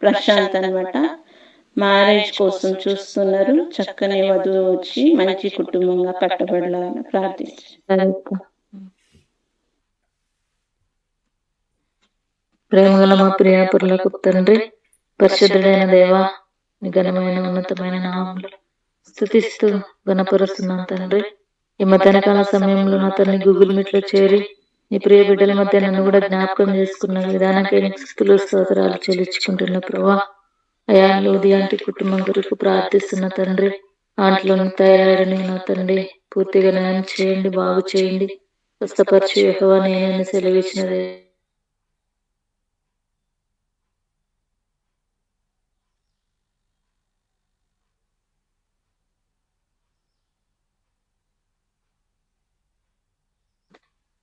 ప్రశాంత్ అనమాట. మ్యారేజ్ కోసం చూస్తున్నారు. చక్కని వధువు వచ్చి మంచి కుటుంబంగా కట్టబడాలని ప్రార్థించారు. ప్రేమగల మా ప్రియాపురులకు తండ్రి, పరిశుద్ధుడైన దేవా, నీ ఘనమైన ఉన్నతమైన నామములు స్తుతిస్తూ గణపరుస్తున్నాను తండ్రి. ఈ మధ్యాహ్నకాల సమయంలో నా తల్లి గూగుల్ మీట్ లో చేరి నీ ప్రియ బిడ్డల మధ్య నన్ను కూడా జ్ఞాపకం చేసుకున్న విధానానికి నీకు స్తుతులు స్తోత్రాలు చెల్లించుకుంటున్న ప్రభా. అయా ఉదయాంటి కుటుంబం కొరకు ప్రార్థిస్తున్న తండ్రి. ఆంట్లోని థైరాయిడ్ నా తండ్రి పూర్తిగా నయం చేయండి, బాగు చేయండి, స్వస్థపరిచి యెహోవా నేనని సెలవిచ్చినది.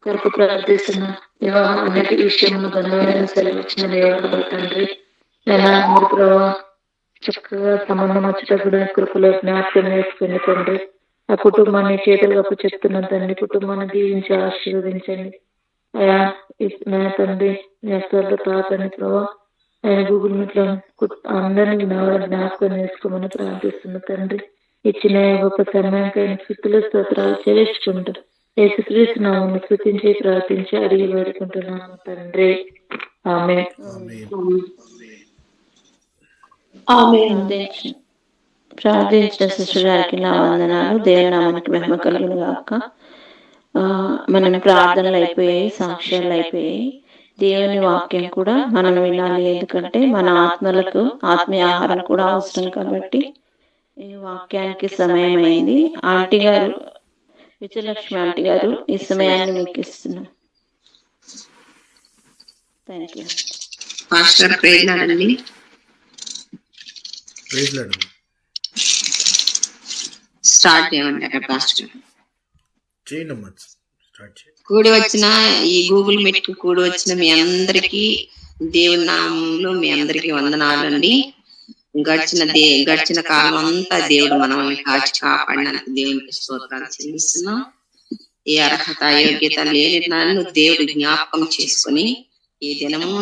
కొరకు ప్రార్థిస్తున్న వివాహం అన్నిటి విషయంలో ఘనమైన సెలవిచ్చిన దేవుడు తండ్రి. నేను మీరు ప్రభావ చక్కగా సంబంధం వచ్చేటప్పుడు కృపలో జ్ఞాపకం చేసుకుని తండ్రి. ఆ కుటుంబాన్ని చేతులు అప్పు చెప్తున్న తండ్రి. కుటుంబాన్ని దీవించి ఆశీర్వదించండి అయా. నా తండ్రి తాతని ప్రభావ ఆయన గూగుల్ మీట్ లో అందరినీ జ్ఞాపకం చేసుకోమని ప్రార్థిస్తున్న తండ్రి. ఇచ్చిన గొప్ప సమయానికి స్థితులు స్తోత్రాలు చెల్లించుకుంటారు. యేసుక్రీస్తు నామమున స్తుతించి ప్రార్థించి అడిగి వేడుకుంటున్నాను తండ్రి. ఆమేన్. ప్రార్థించిన సిస్టర్ గారికి నా వందనాలు. దేవుని నామానికి మహిమ కలుగును గాక. మన ప్రార్థనలు అయిపోయాయి, సాక్ష్యాలు అయిపోయాయి. దేవుని వాక్యం కూడా మనం వినాలి. ఎందుకంటే మన ఆత్మలకు ఆత్మీయ ఆహారం కూడా అవసరం. కాబట్టి ఈ వాక్యానికి సమయం అయింది. ఆంటీ గారు, విజయలక్ష్మి ఆంటీ గారు, ఈ సమయాన్ని మీకు ఇస్తున్నాం. Thank you. పాస్టర్ ప్రేజ్ లాడండి. స్టార్ట్ చేయమంటారా పాస్టర్? కూడి వచ్చిన ఈ గూగుల్ మీట్ కు కూడి వచ్చిన మీ అందరికి దేవుని నామంలో మీ అందరికి వందనాలండి. గడిచిన కాలం అంతా దేవుడు మనల్ని కాచి కాపాడినందుకు దేవునికి స్తోత్రాలు చెల్లిస్తున్నాం. ఏ అర్హత యోగ్యత లేని నన్ను దేవుడు జ్ఞాపకం చేసుకుని ఈ దినము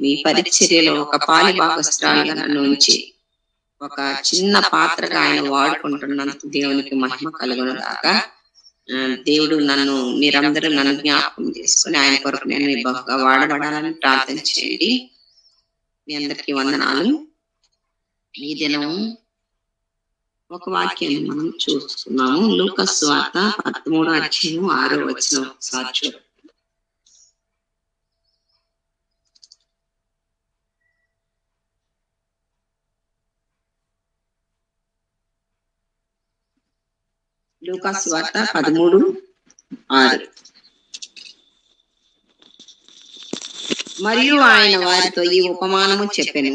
ఈ పరిచర్యలో ఒక పాలి భాగస్త్రాలుగా నన్ను ఉంచి ఒక చిన్న పాత్రగా ఆయన వాడుకుంటున్నందుకు దేవునికి మహిమ కలుగును గాక. దేవుడు మీరందరూ నన్ను జ్ఞాపకం చేసుకుని ఆయన కొరకు నేను బహుగా వాడబడాలని ప్రార్థన చేయండి. మీ అందరికీ వందనాలు. ఈ దినం ఒక వాక్యాన్ని మనం చూస్తున్నాము. లూకాసు సువార్త 13:6 ఒకసారి చూడండి. లూకాసు వార్త 13:6. మరియు ఆయన వారితో ఈ ఉపమానము చెప్పెను.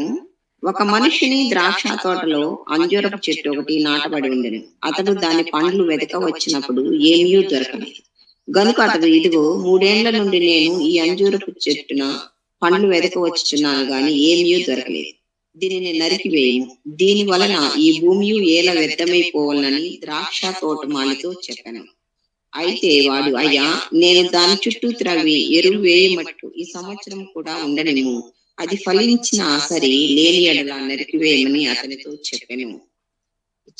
ఒక మనిషిని ద్రాక్ష తోటలో అంజూరపు చెట్టు ఒకటి నాటబడి ఉండెను. అతడు దాని పండ్లు వెతక వచ్చినప్పుడు ఏమీ దొరకలేదు. గనుక అతడు, ఇదిగో 3 ఏండ్ల నుండి నేను ఈ అంజూరపు చెట్టున పండ్లు వెతక వచ్చుచున్నాను గాని ఏమీ దొరకలేదు. దీనిని నరికివేయము, దీని వలన ఈ భూమి ఏల వ్యర్థమైపోవాలని ద్రాక్ష తోటమాలితో చెప్పాను. అయితే వాడు, అయ్యా, నేను దాని చుట్టూ త్రవ్వి ఎరువు వేయమట్టు ఈ సంవత్సరం కూడా ఉండనేమో, అది ఫలించినా సరే లేని ఎడల నరికివేయమని అతనితో చెప్పాను.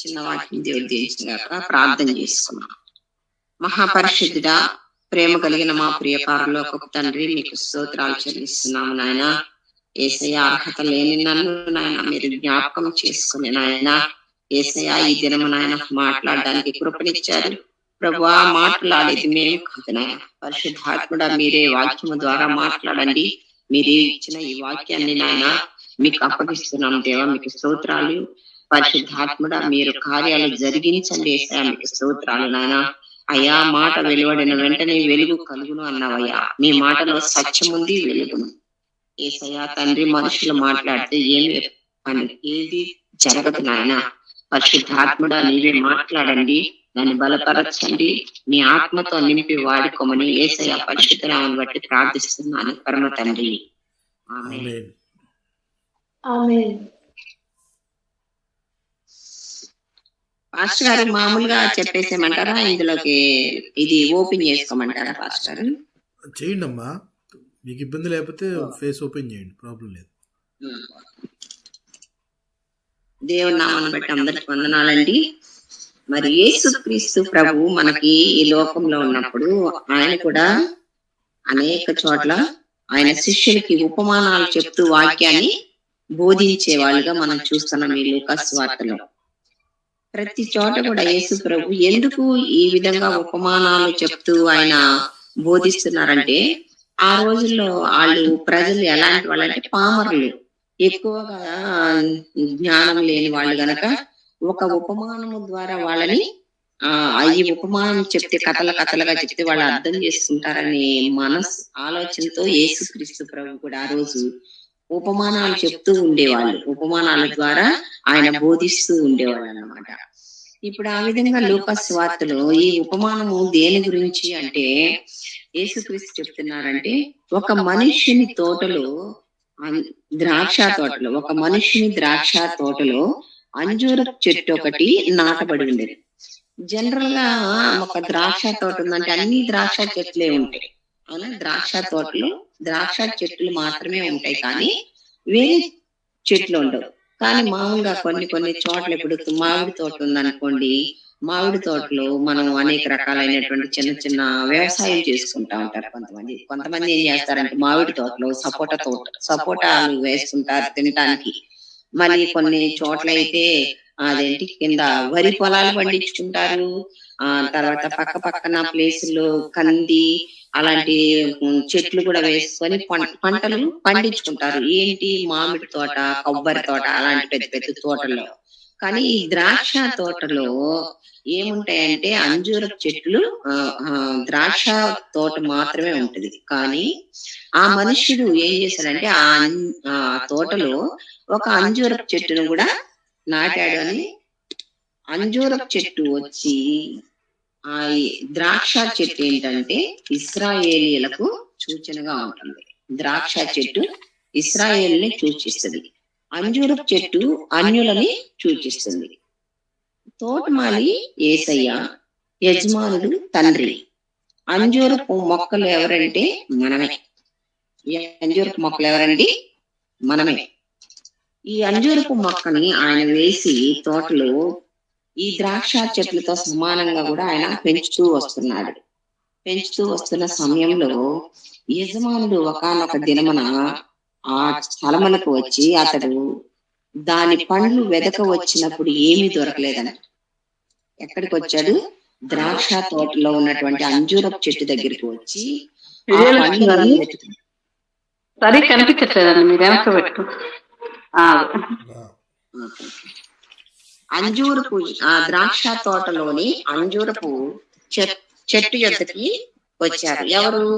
చిన్న వాక్యం దేవుడు దీవించినాక ప్రార్థన చేసుకున్నాం. మహాపరిశుద్ధుడా, ప్రేమ కలిగిన మా ప్రియ పరలోకపు తండ్రి, మీకు స్తోత్రాలు చెల్లిస్తున్నాము నాయన. యేసయ్య, అర్హత లేని నన్ను నాయన మీరు జ్ఞాపకం చేసుకుని నాయన యేసయ్య ఈ దినము నాయన మాట్లాడడానికి కృపనిచ్చారు. ప్రభువా, మాట్లాడేది మేము కాదు నాయన, పరిశుద్ధాత్ముడా మీరే వాక్యము ద్వారా మాట్లాడండి. మీరే ఇచ్చిన ఈ వాక్యాన్ని నాయన మీకు అప్పగిస్తున్నాం దేవా. మీకు స్తోత్రాలు. పరిశుద్ధాత్ముడా మీరు కార్యాలు జరిగించండి యేసయ్య. మీకు స్తోత్రాలు నాయన. అయ్యా, మాట వెలువడిన వెంటనే వెలుగు కలుగును అన్నావయ్యా. మీ మాటలో సత్యముంది, వెలుగును. యేసయ్య తండ్రి, మనుషులు మాట్లాడితే ఏది జరగదు నాయన. పరిశుద్ధాత్ముడా నీవే మాట్లాడండి, దాన్ని బలపరచండి, మీ ఆత్మతో నింపి వాడుకోమని యేసయ్య పరిశుద్ధ నామమును బట్టి ప్రార్థిస్తున్నాను పరమ తండ్రి. ఆమేన్. ఆమేన్. పాస్టర్ గారు మామూలుగా చెప్పేసేమంటారా, ఇందులోకి ఇది ఓపెన్ చేసుకోమంటారా పాస్టర్? చేయండి అమ్మా, మీకు ఇబ్బంది లేకపోతే ఫేస్ ఓపెన్ చేయండి, ప్రాబ్లం లేదు. దేవుని నామాన్ని బట్టి అందరికి వందనాలండి. మరి యేసుక్రీస్తు ప్రభు మనకి ఈ లోకంలో ఉన్నప్పుడు ఆయన కూడా అనేక చోట్ల ఆయన శిష్యులకి ఉపమానాలు చెప్తూ వాక్యాన్ని బోధించే వాళ్ళుగా మనం చూస్తున్నాం ఈ లూకాసు వార్తలో. ప్రతి చోట కూడా యేసు ప్రభు ఎందుకు ఈ విధంగా ఉపమానాలు చెప్తూ ఆయన బోధిస్తున్నారంటే, ఆ రోజుల్లో వాళ్ళు ప్రజలు ఎలాంటి వాళ్ళంటే పామరులు, ఎక్కువగా జ్ఞానం లేని వాళ్ళు గనక ఒక ఉపమానము ద్వారా వాళ్ళని ఈ ఉపమానం చెప్తే కథలుగా చెప్తే వాళ్ళు అర్థం చేసుకుంటారనే ఆలోచనతో యేసుక్రీస్తు ప్రభు కూడా ఆ రోజు ఉపమానాలు చెప్తూ ఉండేవాళ్ళు. ఉపమానాల ద్వారా ఆయన బోధిస్తూ ఉండేవాళ్ళు అన్నమాట. ఇప్పుడు ఆ విధంగా లూకాసు వార్తలో ఈ ఉపమానము దేని గురించి అంటే, యేసుక్రీస్తు చెప్తున్నారంటే, ఒక మనిషిని తోటలో ఒక మనిషిని ద్రాక్ష తోటలో అంజూరపు చెట్టు ఒకటి నాటబడి ఉండేది. జనరల్ గా ఒక ద్రాక్ష తోట ఉందంటే అన్ని ద్రాక్ష చెట్లే ఉంటాయి. అవునా, ద్రాక్ష తోటలో ద్రాక్ష చెట్లు మాత్రమే ఉంటాయి, కానీ వేరే చెట్లు ఉండవు. కానీ మామూలుగా కొన్ని చోట్ల ఇప్పుడు మామిడి తోట ఉందనుకోండి, మామిడి తోటలో మనం అనేక రకాలైనటువంటి చిన్న చిన్న వ్యవసాయం చేసుకుంటా ఉంటారు. కొంతమంది ఏం చేస్తారంటే మామిడి తోటలో సపోటాలు వేసుకుంటారు తినటానికి. మళ్ళీ కొన్ని చోట్ల అయితే అదేంటి కింద వరి పొలాలు పండించుకుంటారు. తర్వాత పక్కన ప్లేసుల్లో కంది అలాంటి చెట్లు కూడా వేసుకొని పంటలు పండించుకుంటారు. ఏంటి, మామిడి తోట, కొబ్బరి తోట, అలాంటి పెద్ద పెద్ద తోటల్లో. కానీ ఈ ద్రాక్ష తోటలో ఏముంటాయంటే అంజూరపు చెట్లు, ద్రాక్ష తోట మాత్రమే ఉంటది. కానీ ఆ మనుష్యుడు ఏం చేశాడంటే ఆ తోటలో ఒక అంజూరపు చెట్టును కూడా నాటాడు. అని అంజూరపు చెట్టు వచ్చి ఆ ద్రాక్ష చెట్టు ఏంటంటే ఇశ్రాయేలీయులకు సూచనగా ఉంటుంది. ద్రాక్ష చెట్టు ఇశ్రాయేలుని సూచిస్తుంది, అంజూరపు చెట్టు అన్యులని సూచిస్తుంది. తోటమాలి యేసయ్య, యజమానుడు తండ్రి. అంజూరపు మొక్కలు ఎవరంటే మనమే. ఈ అంజూరపు మొక్కలు ఎవరండి? మనమే. ఈ అంజూరపు మొక్కని ఆయన వేసి తోటలో ఈ ద్రాక్ష చెట్లతో సమానంగా కూడా ఆయన పెంచుతూ వస్తున్నాడు. పెంచుతూ వస్తున్న సమయంలో యజమానుడు ఒకానొక దినమున ఆ స్థలములకు వచ్చి అతడు దాని పండ్లు వెదక వచ్చినప్పుడు ఏమీ దొరకలేదని ఎక్కడికి వచ్చాడు? ద్రాక్ష తోటలో ఉన్నటువంటి అంజూరపు చెట్టు దగ్గరికి వచ్చి సరే కనిపించట్లేదండి, మీరు వెనక పెట్టు. అంజూరపు ద్రాక్ష తోటలోని అంజూరపు చెట్టు యొద్దకి వచ్చారు. ఎవరు?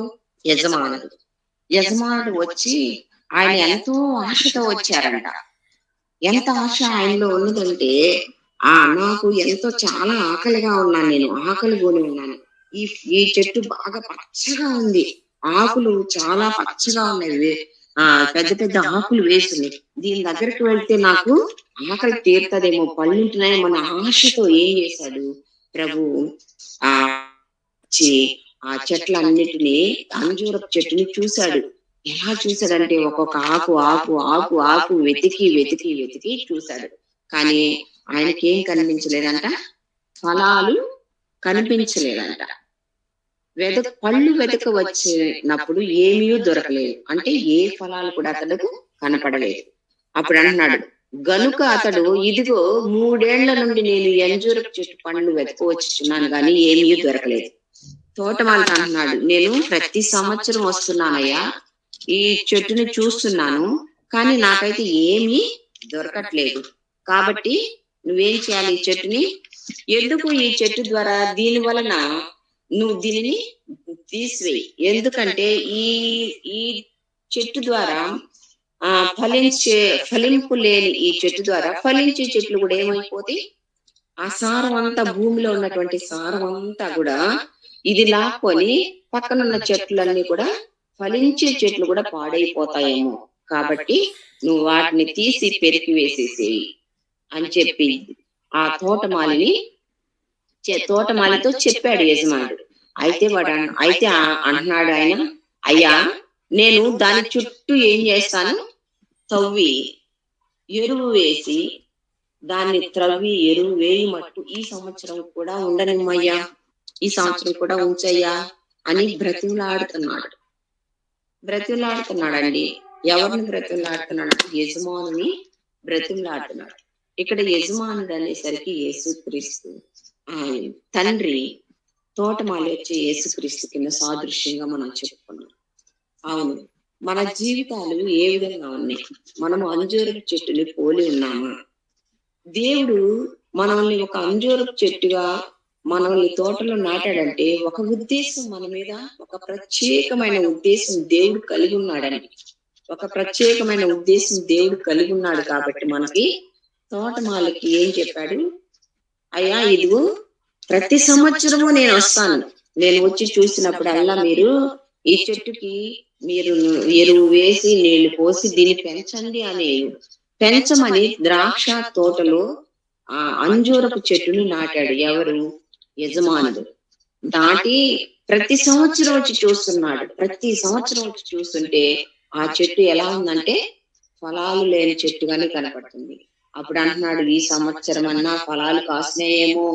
యజమానుడు వచ్చి ఆయన ఎంతో ఆశతో వచ్చారంట. ఎంత ఆశ ఆయనలో ఉన్నదంటే, నాకు ఎంతో చాలా ఆకలిగా ఉన్నాను, నేను ఆకలి కొని ఉన్నాను. ఈ చెట్టు బాగా పచ్చగా ఉంది, ఆకులు చాలా పచ్చగా ఉన్నాయి, పెద్ద పెద్ద ఆకులు వేసింది. దీని దగ్గరికి వెళ్తే నాకు ఆకలి తీరుతుందేమో, పళ్ళుంటున్నాయి మన ఆశతో ఏం చేశాడు ప్రభు? ఆ చెట్లన్నిటినీ, అంజూరపు చెట్టుని చూశాడు. ఎలా చూశాడంటే ఒక్కొక్క ఆకు ఆకు ఆకు ఆకు వెతికి వెతికి వెతికి చూశాడు. కానీ ఆయనకి ఏం కనిపించలేదంట? ఫలాలు కనిపించలేదంట. పళ్ళు వెతక వచ్చినప్పుడు ఏమీ దొరకలేదు, అంటే ఏ ఫలాలు కూడా అతడు కనపడలేదు. అప్పుడు అంటున్నాడు, గనుక అతడు, ఇదిగో 3 ఏళ్ల నుండి నేను అంజూరపు చెట్టు పండ్లు వెతక వచ్చుచున్నాను, కానీ ఏమీ దొరకలేదు. తోటమాలి అంటున్నాడు, నేను ప్రతి సంవత్సరం వస్తున్నానయ్యా, ఈ చెట్టుని చూస్తున్నాను, కానీ నాకైతే ఏమీ దొరకట్లేదు. కాబట్టి నువ్వేం చేయాలి? ఈ చెట్టుని ఎందుకు, ఈ చెట్టు ద్వారా దీని వలన నువ్వు దీనిని తీసివేయి. ఎందుకంటే ఈ చెట్టు ద్వారా ఫలింపు లేని ఈ చెట్టు ద్వారా ఫలించే చెట్లు కూడా ఏమైపోతే ఆ సారం అంతా, భూమిలో ఉన్నటువంటి సారం అంతా కూడా ఇది లాక్కొని పక్కనున్న చెట్లన్నీ కూడా, ఫలించే చెట్లు కూడా పాడైపోతాయేమో. కాబట్టి నువ్వు వాటిని తీసి పెరికి వేసేసేయి అని చెప్పి ఆ తోటమాలితో చెప్పాడు యజమానుడు. అయితే అంటున్నాడు ఆయన, అయ్యా, నేను దాని చుట్టూ ఏం చేస్తాను? తవ్వి ఎరువు వేసి దాన్ని త్రవ్వి ఎరువు వేయి మట్టు ఈ సంవత్సరం కూడా ఉండనిమ్మయ్యా, ఈ సంవత్సరం కూడా ఉంచయ్యా అని బ్రతిమలాడుతున్నాడండి. ఎవరిని బ్రతిమలాడుతున్నాడు? యజమానుని బ్రతిమలాడుతున్నాడు. ఇక్కడ యజమానుడు అనేసరికి యేసుక్రీస్తు, తండ్రి తోటమాలి వచ్చే యేసుక్రీస్తు కింద సాదృశ్యంగా మనం చెప్పుకున్నాం. అవును, మన జీవితాలు ఏ విధంగా ఉన్నాయి? మనము అంజూరపు చెట్టుని పోలి ఉన్నామా? దేవుడు మనల్ని ఒక అంజూరపు చెట్టుగా మనల్ని తోటలో నాటాడంటే ఒక ఉద్దేశం మన మీద, ఒక ప్రత్యేకమైన ఉద్దేశం దేవుడు కలిగి ఉన్నాడని, ఒక ప్రత్యేకమైన ఉద్దేశం దేవుడు కలిగి ఉన్నాడు. కాబట్టి మనకి తోటమాలకి ఏం చెప్పాడు? అయ్యా, ఇదిగో ప్రతి సంవత్సరము నేను వస్తాను, నేను వచ్చి చూసినప్పుడల్లా మీరు ఈ చెట్టుకి మీరు ఎరువు వేసి నీళ్లు పోసి దీన్ని పెంచండి అని, పెంచమని ద్రాక్ష తోటలో ఆ అంజూరపు చెట్టును నాటాడు. ఎవరు? యజమానుడు. నాటి ప్రతి సంవత్సరం వచ్చి చూస్తున్నాడు. ప్రతి సంవత్సరం వచ్చి చూస్తుంటే ఆ చెట్టు ఎలా ఉందంటే ఫలాలు లేని చెట్టుగానే కనపడుతుంది. అప్పుడు అంటున్నాడు, ఈ సంవత్సరం అన్నా ఫలాలు కాసినాయేమో,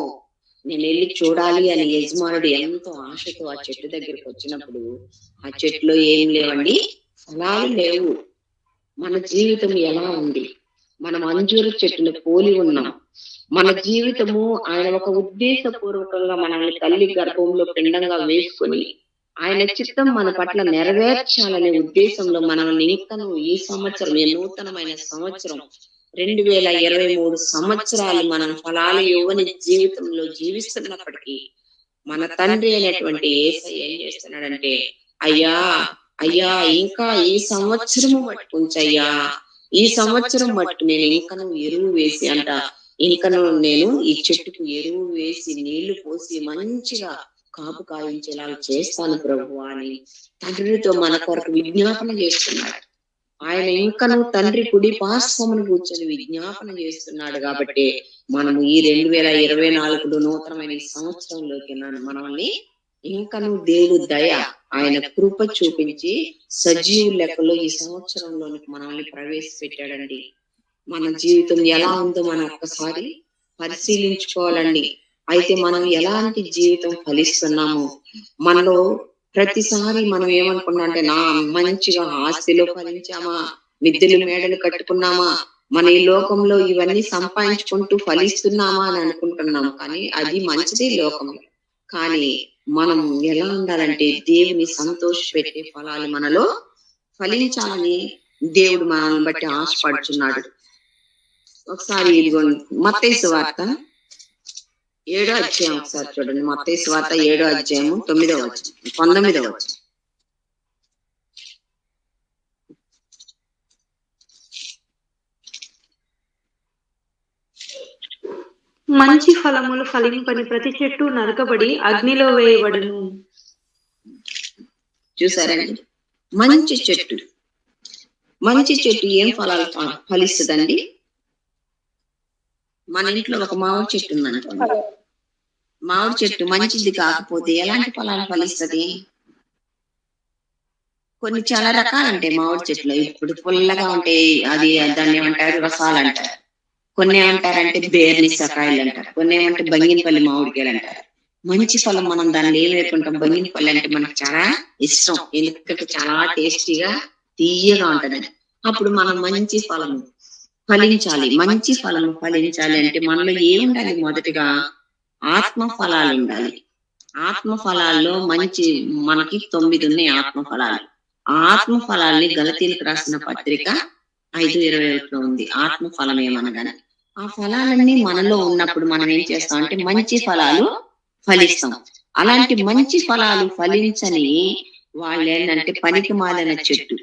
నేను వెళ్ళి చూడాలి అని యజమానుడు ఎంతో ఆశతో ఆ చెట్టు దగ్గరికి వచ్చినప్పుడు ఆ చెట్టులో ఏం లేవండి, ఫలాలు లేవు. మన జీవితం ఎలా ఉంది? మనం అంజూరు చెట్టును పోలి ఉన్నాం. మన జీవితము ఆయన ఒక ఉద్దేశపూర్వకంగా మనల్ని తల్లి గర్భంలో పిండంగా వేసుకొని ఆయన చిత్తం మన పట్ల నెరవేర్చాలనే ఉద్దేశంలో మనల్ని ఇంకను ఈ సంవత్సరం, ఈ నూతనమైన సంవత్సరం 2023 సంవత్సరాలు మనం ఫలాలు ఇవ్వని జీవితంలో జీవిస్తున్నప్పటికీ మన తండ్రి అయినటువంటి యేసయ్య ఏం చేస్తున్నాడంటే, అయ్యా అయ్యా ఇంకా ఈ సంవత్సరము మట్టు ఉంచయ్యా, ఈ సంవత్సరం మట్టు నేను ఇంకను ఎరువు వేసి అంట, ఇంకను నేను ఈ చెట్టుకు ఎరువు వేసి నీళ్లు పోసి మంచిగా కాపు కాయించేలా చేస్తాను ప్రభు అని తండ్రితో మన కొరకు విజ్ఞాపన చేస్తున్నాడు. ఆయన ఇంకను తండ్రి కుడి పార్శ్వమును కూర్చొని విజ్ఞాపన చేస్తున్నాడు. కాబట్టి మనము ఈ 2024 నూతనమైన సంవత్సరంలోకి మనల్ని ఇంకను దేవుడు దయ, ఆయన కృప చూపించి సజీవు లెక్కలో ఈ సంవత్సరంలోనికి మనల్ని ప్రవేశపెట్టాడండి. మన జీవితం ఎలా ఉందో మనం ఒక్కసారి పరిశీలించుకోవాలండి. అయితే మనం ఎలాంటి జీవితం ఫలిస్తున్నాము? మనలో ప్రతిసారి మనం ఏమనుకున్నా అంటే, నా మంచిగా ఆస్తిలో ఫలించామా, మిద్దెలు మేడలు కట్టుకున్నామా, మన ఈ లోకంలో ఇవన్నీ సంపాదించుకుంటూ ఫలిస్తున్నామా అని అనుకుంటున్నాం. కానీ అది మంచిదే లోకంలో. కానీ మనం ఎలా ఉండాలంటే దేవుని సంతోషపెట్టే ఫలాలు మనలో ఫలించాలని దేవుడు మనల్ని బట్టి ఆశపడుచున్నాడు. ఒకసారి ఇదిగోండి మత్తయి సువార్త 7వ అధ్యాయం ఒకసారి చూడండి. మత్తయి సువార్త 7వ అధ్యాయము 9వ వచనం 19వ వచనం. మంచి ఫలములు ఫలింపని ప్రతి చెట్టు నరకబడి అగ్నిలో వేయబడును. చూసారండి, మంచి చెట్టు, మంచి చెట్టు ఏం ఫలాలు ఫలిస్తుందండి? మన ఇంట్లో ఒక మామిడి చెట్టు ఉందనుకోండి, మామిడి చెట్టు మంచిది కాకపోతే ఎలాంటి ఫలాలు ఫలిస్తుంది? కొన్ని చాలా రకాలు ఉంటాయి మామిడి చెట్లు. ఇప్పుడు పుల్లగా ఉంటాయి, అది దాన్ని ఏమంటారు, రసాలు అంటారు. కొన్ని ఏమంటారంటే బేర్నిసకాయలు అంటారు, కొన్ని ఏమంటే బంగినపల్లి మామిడికాయలు అంటారు. మంచి ఫలం మనం దాన్ని ఏం వేసుకుంటాం? బంగినపల్లి అంటే మనకు చాలా ఇష్టం, ఎందుకంటే చాలా టేస్టీగా తీయగా ఉంటది. అప్పుడు మనం మంచి ఫలము ఫలించాలి. మంచి ఫలము ఫలించాలి అంటే మనలో ఏముండాలి? మొదటిగా ఆత్మ ఫలాలు ఉండాలి. ఆత్మ ఫలాల్లో మంచి మనకి 9 ఉన్నాయి ఆత్మ ఫలాలు. ఆ ఆత్మ ఫలాల్ని గలతీలకు రాసిన పత్రిక 5:21 ఉంది. ఆత్మ ఫలం ఏమనగానే ఆ ఫలాలన్నీ మనలో ఉన్నప్పుడు మనం ఏం చేస్తాం అంటే మంచి ఫలాలు ఫలిస్తాం. అలాంటి మంచి ఫలాలు ఫలించని వాళ్ళు ఏంటంటే పనికి మాలిన చెట్టు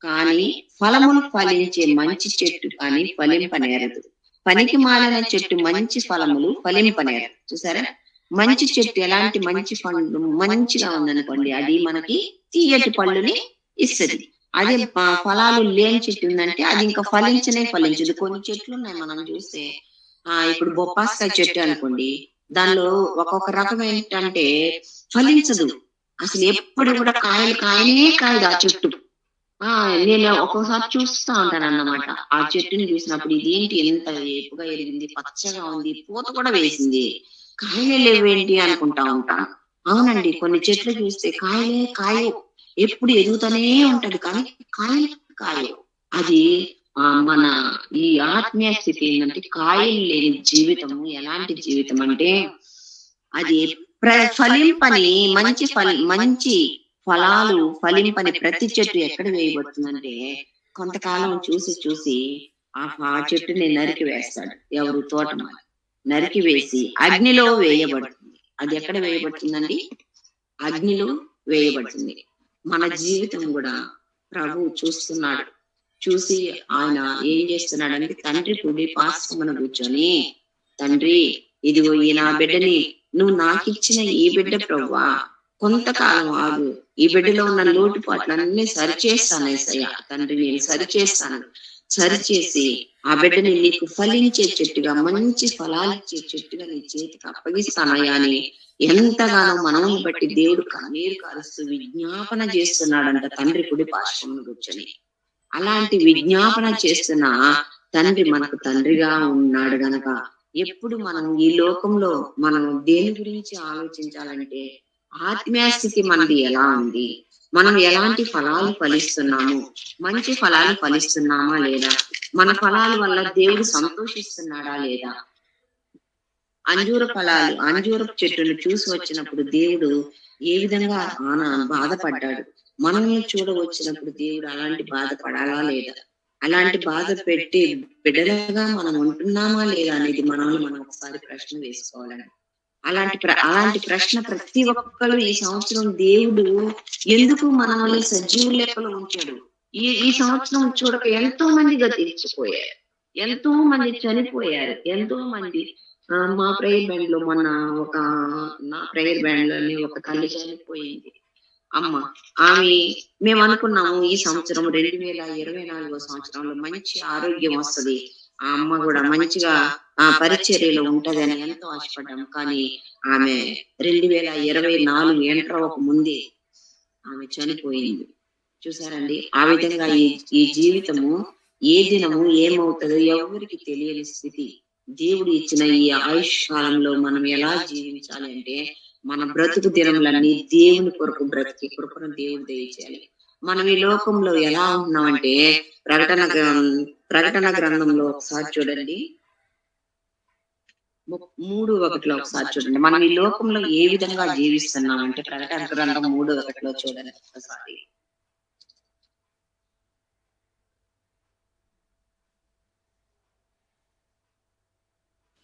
కానీ ఫలములు ఫలించే మంచి చెట్టు కానీ ఫలింపనేరదు. పనికి మాలిన చెట్టు మంచి ఫలములు ఫలింపనేరదు. చూసారా, మంచి చెట్టు ఎలాంటి మంచి పండ్లు మంచిగా ఉందనుకోండి, అది మనకి తీయటి పళ్ళుని ఇస్తుంది. అదే ఫలాలు లేని చెట్టు ఉందంటే అది ఇంకా ఫలించదు. కొన్ని చెట్లు ఉన్నాయి మనం చూస్తే, ఇప్పుడు బొప్పాస్కాయ చెట్టు అనుకోండి, దానిలో ఒక్కొక్క రకం ఏంటంటే ఫలించదు. అసలు ఎప్పుడు కూడా కాయనే కాయదు ఆ చెట్టు. నేను ఒక్కోసారి చూస్తా ఉంటాను అన్నమాట. ఆ చెట్టుని చూసినప్పుడు ఇదేంటి ఎంత ఏపుగా ఎరిగింది, పచ్చగా ఉంది, పూత కూడా వేసింది, కాయలే లేవేంటి అనుకుంటా ఉంటాను. అవునండి, కొన్ని చెట్లు చూస్తే కాయలే కాయవు, ఎప్పుడు ఎదుగుతూనే ఉంటది కానీ కాయలు కాయవు. అది మన ఈ ఆత్మీయ స్థితి ఏంటంటే, కాయలు లేని జీవితము ఎలాంటి జీవితం అంటే, అది ఫలింపని మంచి ఫలాలు ఫలింపని ప్రతి చెట్టు ఎక్కడ వేయబడుతుందంటే, కొంతకాలం చూసి చూసి ఆ చెట్టుని నరికి వేస్తాడు ఎవరు, తోటమాలి. నరికి వేసి అగ్నిలో వేయబడుతుంది. అది ఎక్కడ వేయబడుతుందండి? అగ్నిలో వేయబడుతుంది. మన జీవితం కూడా ప్రభు చూస్తున్నాడు. చూసి ఆయన ఏం చేస్తున్నాడంటే, తండ్రి కుడి పార్శ్వమున కూర్చొని, తండ్రి ఇదిగో ఈ నా బిడ్డని నువ్వు నాకు ఇచ్చిన ఈ బిడ్డ ప్రభువా, కొంతకాలం ఆగు, ఈ బిడ్డలో ఉన్న లోటుపాట్లన్నీ సరిచేస్తాను యేసయ్య. తండ్రి నేను సరిచేస్తాను, సరిచేసి ఆ బిడ్డని నీకు ఫలించే చెట్టుగా, మంచి ఫలాలిచ్చే చెట్టుగా నీ చేతికి అప్పగిస్తానయ్యా అని ఎంతగానో మనల్ని బట్టి దేవుడు కన్నీరు కారుస్తూ విజ్ఞాపన చేస్తున్నాడంట తండ్రి కుడి పార్శ్వమున కూర్చొని. అలాంటి విజ్ఞాపన చేస్తున్న తండ్రి మనకు తండ్రిగా ఉన్నాడు గనక, ఎప్పుడు మనం ఈ లోకంలో మనం దేని గురించి ఆలోచించాలంటే, ఆత్మీయ స్థితి మనది ఎలా ఉంది, మనం ఎలాంటి ఫలాలు ఫలిస్తున్నాము, మంచి ఫలాలు ఫలిస్తున్నామా లేదా, మన ఫలాల వల్ల దేవుడు సంతోషిస్తున్నాడా లేదా. అంజూరపు చెట్టును చూసి వచ్చినప్పుడు దేవుడు ఏ విధంగా బాధపడ్డాడు, మనల్ని చూడ వచ్చినప్పుడు దేవుడు అలాంటి బాధపడాలా లేదా, అలాంటి బాధ పెట్టి బిడ్డలుగా మనం ఉంటున్నామా లేదా అనేది మనల్ని మనం ఒకసారి ప్రశ్న వేసుకోవాలని. అలాంటి ప్రశ్న ప్రతి ఒక్కరు ఈ సంవత్సరం దేవుడు ఎందుకు మనల్ని సజీవ లెక్కలో ఉంచాడు. ఈ సంవత్సరం చూడక ఎంతో మంది గతించిపోయారు, ఎంతో మంది చనిపోయారు, ఎంతో మంది మా ప్రేయర్ బ్యాండ్ లో మొన్న నా ప్రేయర్ బ్యాండ్ లోని ఒక తల్లి చనిపోయింది. అమ్మ, మేము అనుకున్నాము ఈ సంవత్సరం 2024 సంవత్సరంలో మంచి ఆరోగ్యం వస్తుంది, ఆ అమ్మ కూడా మంచిగా పరిచర్యలో ఉంటదని ఎంతో ఆశపడ్డాము. కానీ ఆమె 2024 ఎంటర్ అవ్వక ముందే ఆమె చనిపోయింది. చూసారండి, ఆ విధంగా ఈ జీవితము ఏ దినము ఏమవుతుందో ఎవరికి తెలియని స్థితి. దేవుడు ఇచ్చిన ఈ ఆయుష్ కాలంలో మనం ఎలా జీవించాలి అంటే, మన బ్రతుకు దినములన్నీ దేవుని కొరకు బ్రతికి కృపను దేవుడు దయచేయాలి. మనం ఈ లోకంలో ఎలా ఉంటున్నామంటే, ప్రకటన గ్రంథంలో ఒకసారి చూడండి, 3:1 ఒకసారి చూడండి. మనం ఈ లోకంలో ఏ విధంగా జీవిస్తున్నామంటే, ప్రకటన గ్రంథం 3:1 చూడండి ఒకసారి.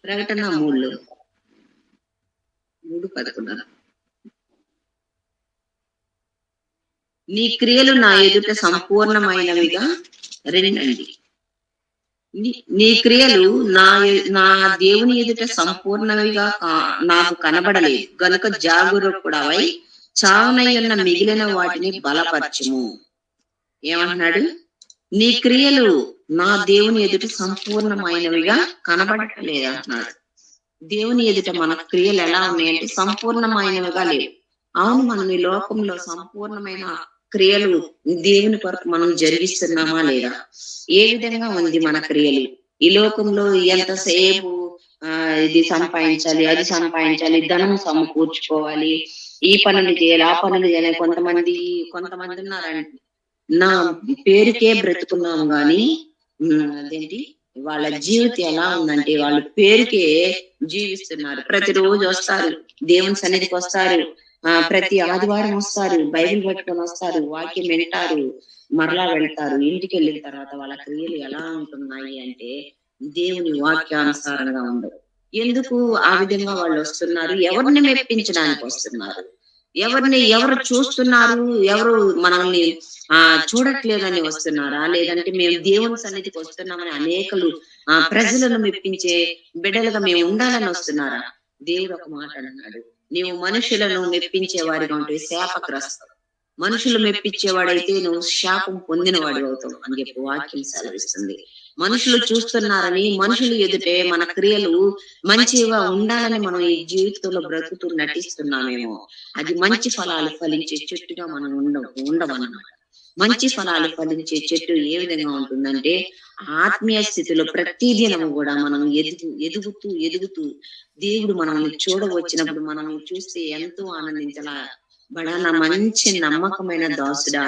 ప్రకటన 3:11 నీ క్రియలు నా ఎదుట సంపూర్ణమైనవిగా రెండండి. నీ క్రియలు నా దేవుని ఎదుట సంపూర్ణవిగా నాకు కనబడలేదు గనుక జాగరూకుడవై చావనయ్యున్న మిగిలిన వాటిని బలపరచుము. ఏమంటున్నాడు? నీ క్రియలు నా దేవుని ఎదుట సంపూర్ణమైనవిగా కనబడట్లేదు అంటున్నాడు. దేవుని ఎదుట మన క్రియలు ఎలా ఉన్నాయంటే సంపూర్ణమైనవిగా లేవు. అవును, మనం ఈ లోకంలో సంపూర్ణమైన క్రియలు దేవుని కొరకు మనం జరిగిస్తున్నామా లేదా? ఏ విధంగా ఉంది మన క్రియలు? ఈ లోకంలో ఎంతసేపు ఇది సంపాదించాలి, అది సంపాదించాలి, ధనం సమకూర్చుకోవాలి, ఈ పనులు చేయాలి, ఆ పనులు చేయాలి. కొంతమంది ఉన్నారండి, నా పేరుకే బ్రతుకున్నాం గాని అదేంటి వాళ్ళ జీవితం ఎలా ఉందంటే, వాళ్ళ పేరుకే జీవిస్తున్నారు. ప్రతిరోజు వస్తారు, దేవుని సన్నిధికి వస్తారు, ప్రతి ఆదివారం వస్తారు, బైబిల్ పట్టుకొని వస్తారు, వాక్యం వింటారు, మరలా వెళ్తారు. ఇంటికి వెళ్ళిన తర్వాత వాళ్ళ క్రియలు ఎలా ఉంటున్నాయి అంటే దేవుని వాక్యానుసారంగా ఉండవు. ఎందుకు ఆ విధంగా వాళ్ళు వస్తున్నారు? ఎవరిని మెప్పించడానికి వస్తున్నారు? ఎవరు చూస్తున్నారు? ఎవరు మనల్ని చూడట్లేదని వస్తున్నారా? లేదంటే మేము దేవుని సన్నిధికి వస్తున్నామని అనేకలు ప్రజలను మెప్పించే బిడ్డలుగా మేము ఉండాలని వస్తున్నారా? దేవుడు ఒక మాట అన్నాడు, నీవు మనుషులను మెప్పించే వాడిగా ఉంటే శాపగ్రస్తం, మనుషులు మెప్పించేవాడైతే నువ్వు శాపం పొందిన వాడు అవుతావు అని చెప్పి వాక్యం సెలవిస్తుంది. మనుషులు చూస్తున్నారని, మనుషులు ఎదుటే మన క్రియలు మంచిగా ఉండాలని మనం ఈ జీవితంలో బ్రతుకుతూ నటిస్తున్నామేమో, అది మంచి ఫలాలు ఫలించే చెట్టుగా మనం ఉండమన్నమాట. మంచి ఫలాలు ఫలించే చెట్టు ఏ విధంగా ఉంటుందంటే ఆత్మీయ స్థితిలో ప్రతి దినము కూడా మనం ఎదుగుతూ దేవుడు మనల్ని చూడవచ్చినప్పుడు మనం చూస్తే ఎంతో ఆనందించాల. బడానా మంచి నమ్మకమైన దాసుడా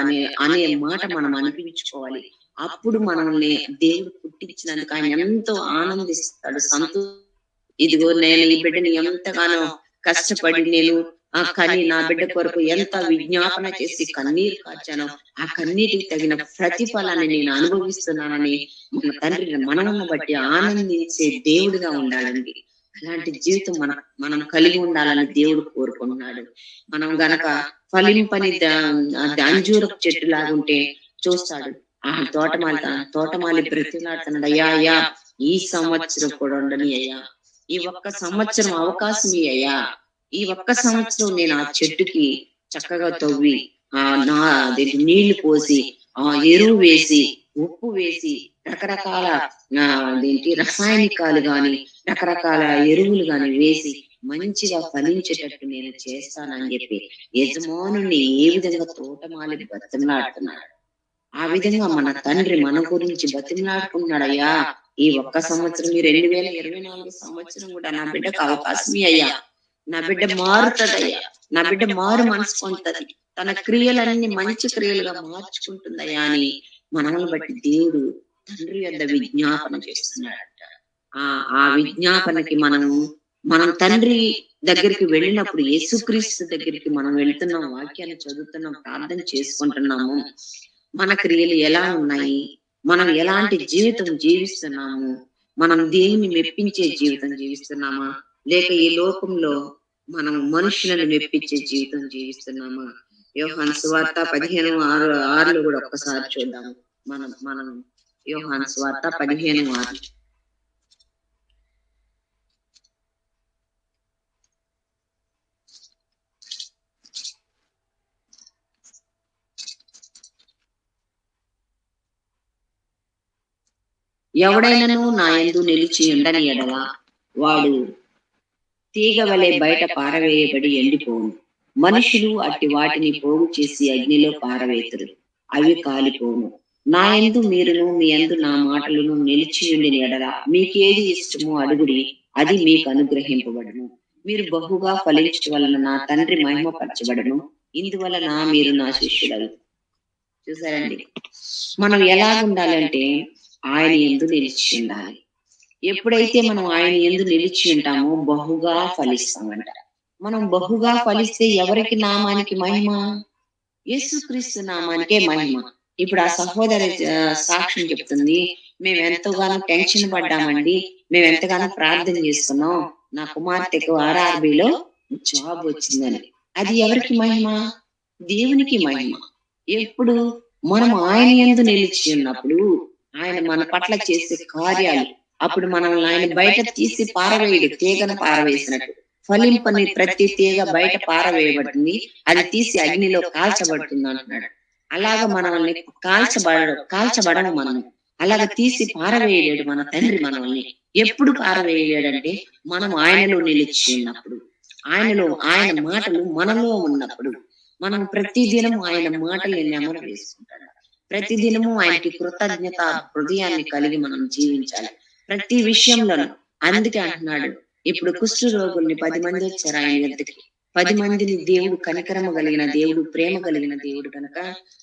అనే మాట మనం అనిపించుకోవాలి. అప్పుడు మనల్ని దేవుడు పుట్టించినందుకు ఆయన ఎంతో ఆనందిస్తాడు, ఇదిగో నేను ఈ బిడ్డని ఎంతగానో కష్టపడి నేను కానీ నా బిడ్డ కొరకు ఎంత విజ్ఞాపన చేసి కన్నీరు కార్చానో ఆ కన్నీటికి తగిన ప్రతిఫలాన్ని నేను అనుభవిస్తున్నానని మన తండ్రి మనల్ని బట్టి ఆనందించే దేవుడిగా ఉండాలండి. అలాంటి జీవితం మనం కలిగి ఉండాలని దేవుడు కోరుకుంటున్నాడు. మనం గనక ఫలింపని అంజూరపు చెట్టు లాగుంటే చూస్తాడు. ఆ తోటమాలి బ్రతిలాడుతున్నాడు, అయ్యా ఈ సంవత్సరం కూడా ఉండని అయ్యా, ఈ ఒక్క సంవత్సరం అవకాశం అయ్యా, ఈ ఒక్క సంవత్సరం నేను ఆ చెట్టుకి చక్కగా తవ్వి నీళ్లు పోసి ఎరువు వేసి ఉప్పు వేసి రకరకాల రసాయనికాలు గాని రకరకాల ఎరువులు గాని వేసి మంచిగా ఫలించేటట్టు నేను చేస్తానని చెప్పి యజమానుని ఏ విధంగా తోటమాలి బతిమలాడుతున్నాడు, ఆ విధంగా మన తండ్రి మన గురించి బతిమలాడుకున్నాడయ్యా. ఈ ఒక్క సంవత్సరం ఈ 2024 సంవత్సరం కూడా నా బిడ్డకు అవకాశమే అయ్యా, నా బిడ్డ మారుతుందయ్యా, నా బిడ్డ మారు మనసు పొందుతుంది, తన క్రియలన్నీ మంచి క్రియలుగా మార్చుకుంటుందయ్యా అని మనల్ని బట్టి దేవుడు తండ్రి యొద్ద విజ్ఞాపన చేస్తున్నాడట. ఆ విజ్ఞాపనకి మనం తండ్రి దగ్గరికి వెళ్ళినప్పుడు యేసుక్రీస్తు దగ్గరికి మనం వెళ్తున్నాం, వాక్యాన్ని చదువుతున్నాం, ప్రార్థన చేసుకుంటున్నాము. మన క్రియలు ఎలా ఉన్నాయి, మనం ఎలాంటి జీవితం జీవిస్తున్నాము, మనం దేవుని మెప్పించే జీవితం జీవిస్తున్నామా లేక ఈ లోకంలో మనం మనుషులను మెప్పించే జీవితం జీవిస్తున్నామా? యోహాను సువార్త 15:6 కూడా ఒక్కసారి చూద్దాము. మనం యోహాను సువార్త 15:6. ఎవడైనను నా యందు నిలిచి ఉండని ఎడల వాడు తీగ వలె బయట పారవేయబడి ఎండిపోవును, మనుషులు అట్టి వాటిని పోగు చేసి అగ్నిలో పారవేతురు, అవి కాలిపోవును. నా యందు మీరును మీ యందు నా మాటలను నిలిచి ఉండిన ఎడల మీకేది ఇష్టమో అడుగుడి, అది మీకు అనుగ్రహింపబడును. మీరు బహుగా ఫలించడం వలన నా తండ్రి మహిమపరచబడును, ఇందువలన మీరు నా శిష్యులు. చూసారండి, మనం ఎలా ఉండాలంటే ఆయన యందు నిలిచి ఉండాలి. ఎప్పుడైతే మనం ఆయన యందు నిలిచి ఉంటామో బహుగా ఫలిస్తామంట. మనం బహుగా ఫలిస్తే ఎవరికి నామానికి మహిమ? యేసుక్రీస్తు నామానికే మహిమ. ఇప్పుడు ఆ సహోదరి సాక్ష్యం చెప్తుంది, మేము ఎంతగానో టెన్షన్ పడ్డామండి, మేము ఎంతగానో ప్రార్థన చేసుకున్నాం, నా కుమార్తెకు RRBలో జాబ్ వచ్చిందని. అది ఎవరికి మహిమ? దేవునికి మహిమ. ఎప్పుడు మనం ఆయన యందు నిలిచి ఉన్నప్పుడు ఆయన మన పట్ల చేసే కార్యాలు, అప్పుడు మనల్ని ఆయన బయట తీసి పారవేయడు, తీగను పారవేసినట్టు. ఫలింపని ప్రతి తీగ బయట పారవేయబడుతుంది, అది తీసి అగ్నిలో కాల్చబడుతుంది అంటున్నాడు. అలాగ మనల్ని కాల్చబడము మనం అలాగ తీసి పారవేయలేడు మన తండ్రి మనల్ని. ఎప్పుడు పారవేయలేడంటే మనం ఆయనలో నిలిచి ఉన్నప్పుడు, ఆయన మాటలు మనలో ఉన్నప్పుడు. మనం ప్రతిదినం ఆయన మాటల్ని నెమరు వేసుకుంటాడు. ప్రతిదినము ఆయనకి కృతజ్ఞత హృదయాన్ని కలిగి మనం జీవించాలి ప్రతి విషయంలోనూ. అందుకే అంటున్నాడు, ఇప్పుడు కుష్ఠ రోగుల్ని 10 మంది వచ్చారు ఆయన వద్దకి. 10 మందిని దేవుడు కనికరమ కలిగిన దేవుడు, ప్రేమ కలిగిన దేవుడు కనుక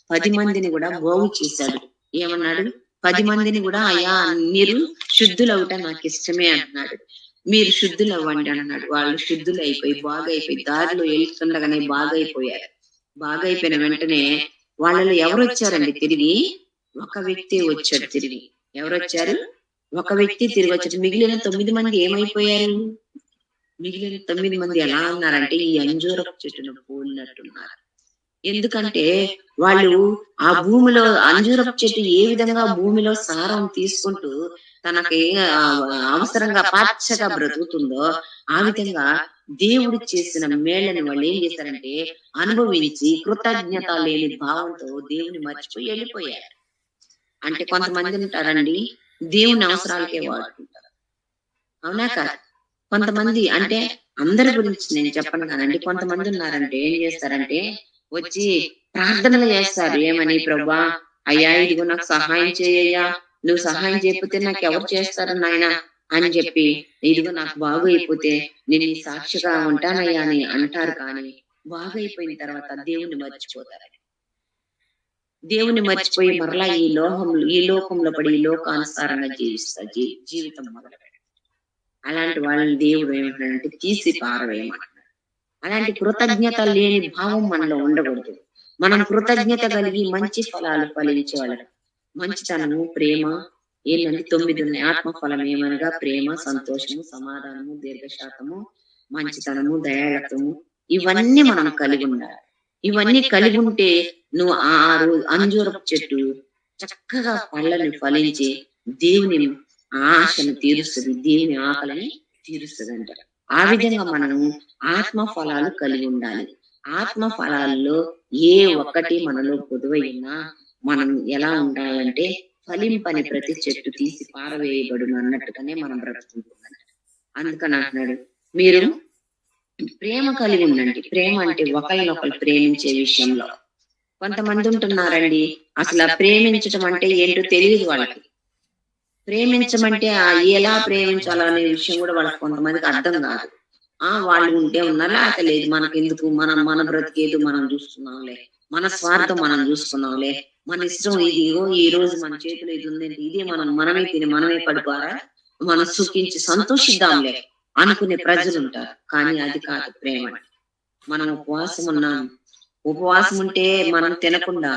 10 మందిని కూడా బాగు చేశాడు. ఏమన్నాడు? 10 మందిని కూడా అయ్యా మీరు శుద్ధులవుట నాకు ఇష్టమే అంటున్నాడు. మీరు శుద్ధులు అవ్వండి అన్నాడు. వాళ్ళు శుద్ధులు అయిపోయి బాగైపోయి దారిలో వెళ్తుండగానే బాగైపోయారు. బాగైపోయిన వెంటనే వాళ్ళలో ఎవరు వచ్చారండి తిరిగి? ఒక వ్యక్తి వచ్చాడు తిరిగి. ఎవరు వచ్చారు? ఒక వ్యక్తి తిరిగి వచ్చాడు. మిగిలిన 9 మంది ఏమైపోయారు? మిగిలిన 9 మంది ఎలా ఉన్నారంటే ఈ అంజూరపు చెట్టును పోలినట్టున్నారు. ఎందుకంటే వాళ్ళు ఆ భూమిలో అంజూరపు చెట్టు ఏ విధంగా భూమిలో సారం తీసుకుంటూ తనకి అవసరంగా పచ్చగా బ్రతుకుతుందో ఆ విధంగా దేవుడు చేసిన మేళ్లను వాళ్ళు ఏం చేశారంటే అనుభవించి కృతజ్ఞత లేని భావంతో దేవుని మర్చిపోయి వెళ్ళిపోయారు. అంటే కొంతమంది ఉంటారండి దేవుని అవసరాలకే వాడుకుంటారు, అవునా కాదు? కొంతమంది అంటే అందరి గురించి నేను చెప్పను కానండి, కొంతమంది ఉన్నారంటే ఏం చేస్తారంటే వచ్చి ప్రార్థనలు చేస్తారు. ఏమని? ప్రభువా, అయ్యా ఇదిగో నాకు సహాయం చేయయ్యా, నువ్వు సహాయం చేయకపోతే నాకు ఎవరు చేస్తారు నాయన అని చెప్పి, ఇదిగో నాకు బాగు అయిపోతే నేను నీ సాక్షిగా ఉంటానయ్యా అని అంటారు. కానీ బాగైపోయిన తర్వాత దేవుణ్ణి మర్చిపోతారు. దేవుని మర్చిపోయి మరలా ఈ లోకంలో పడి ఈ లోకానుసారంగా జీవితం మొదలు పెడతారు. అలాంటి వాళ్ళని దేవుడు ఏమంటాడంటే తీసి పారవేయమంటాడు. అలాంటి కృతజ్ఞత లేని భావం మనలో ఉండకూడదు. మనం కృతజ్ఞత కలిగి మంచి ఫలాలు ఫలించే వాళ్ళం. మంచితనము, ప్రేమ, ఏంటంటే 9 ఉన్నాయి. ఆత్మఫలం ఏమనగా ప్రేమ, సంతోషము, సమాధానము, దీర్ఘశాంతము, మంచితనము, దయాళత్వము, ఇవన్నీ మనం కలిగి ఉండాలి. ఇవన్నీ కలిగి ఉంటే నువ్వు ఆ అంజూరపు చెట్టు చక్కగా పళ్ళని ఫలించి దేవుని ఆశను తీరుస్తుంది, దేవుని ఆకలిని తీరుస్తుంది అంటారు. ఆ విధంగా మనం ఆత్మ ఫలాలు కలిగి ఉండాలి. ఆత్మ ఫలాల్లో ఏ ఒక్కటి మనలో పొదువైనా మనం ఎలా ఉండాలంటే ఫలింపని ప్రతి చెట్టు తీసి పారవేయబడును అన్నట్టుగానే మనం బ్రతుకుంటున్నాం. అందుకని అంటున్నాడు, మీరు ప్రేమ కలిగి ఉండండి. ప్రేమ అంటే ఒకరినొకరు ప్రేమించే విషయంలో. కొంతమంది ఉంటున్నారండి, అసలు ప్రేమించటం అంటే ఏంటో తెలియదు వాళ్ళకి. ప్రేమించమంటే ఎలా ప్రేమించాలో అనే విషయం కూడా వాళ్ళకి కొంతమందికి అర్థం కాదు. వాళ్ళు ఉంటే ఉన్నారు, లేక లేదు, మనకి ఎందుకు, మన బ్రతికేదు మనం చూసుకున్నాంలే, మన స్వార్థం మనం చూసుకున్నాంలే, మన ఇష్టం ఇదిగో ఈ రోజు మన చేతిలో ఇది ఉందంటే ఇదే మనమే తిని మనమే పడిపోరా, మనం సుఖించి సంతోషిద్దాంలే అనుకునే ప్రజలు ఉంటారు. కానీ అది కాదు ప్రేమ. మనం ఉపవాసం ఉన్నాం, ఉపవాసం ఉంటే మనం తినకుండా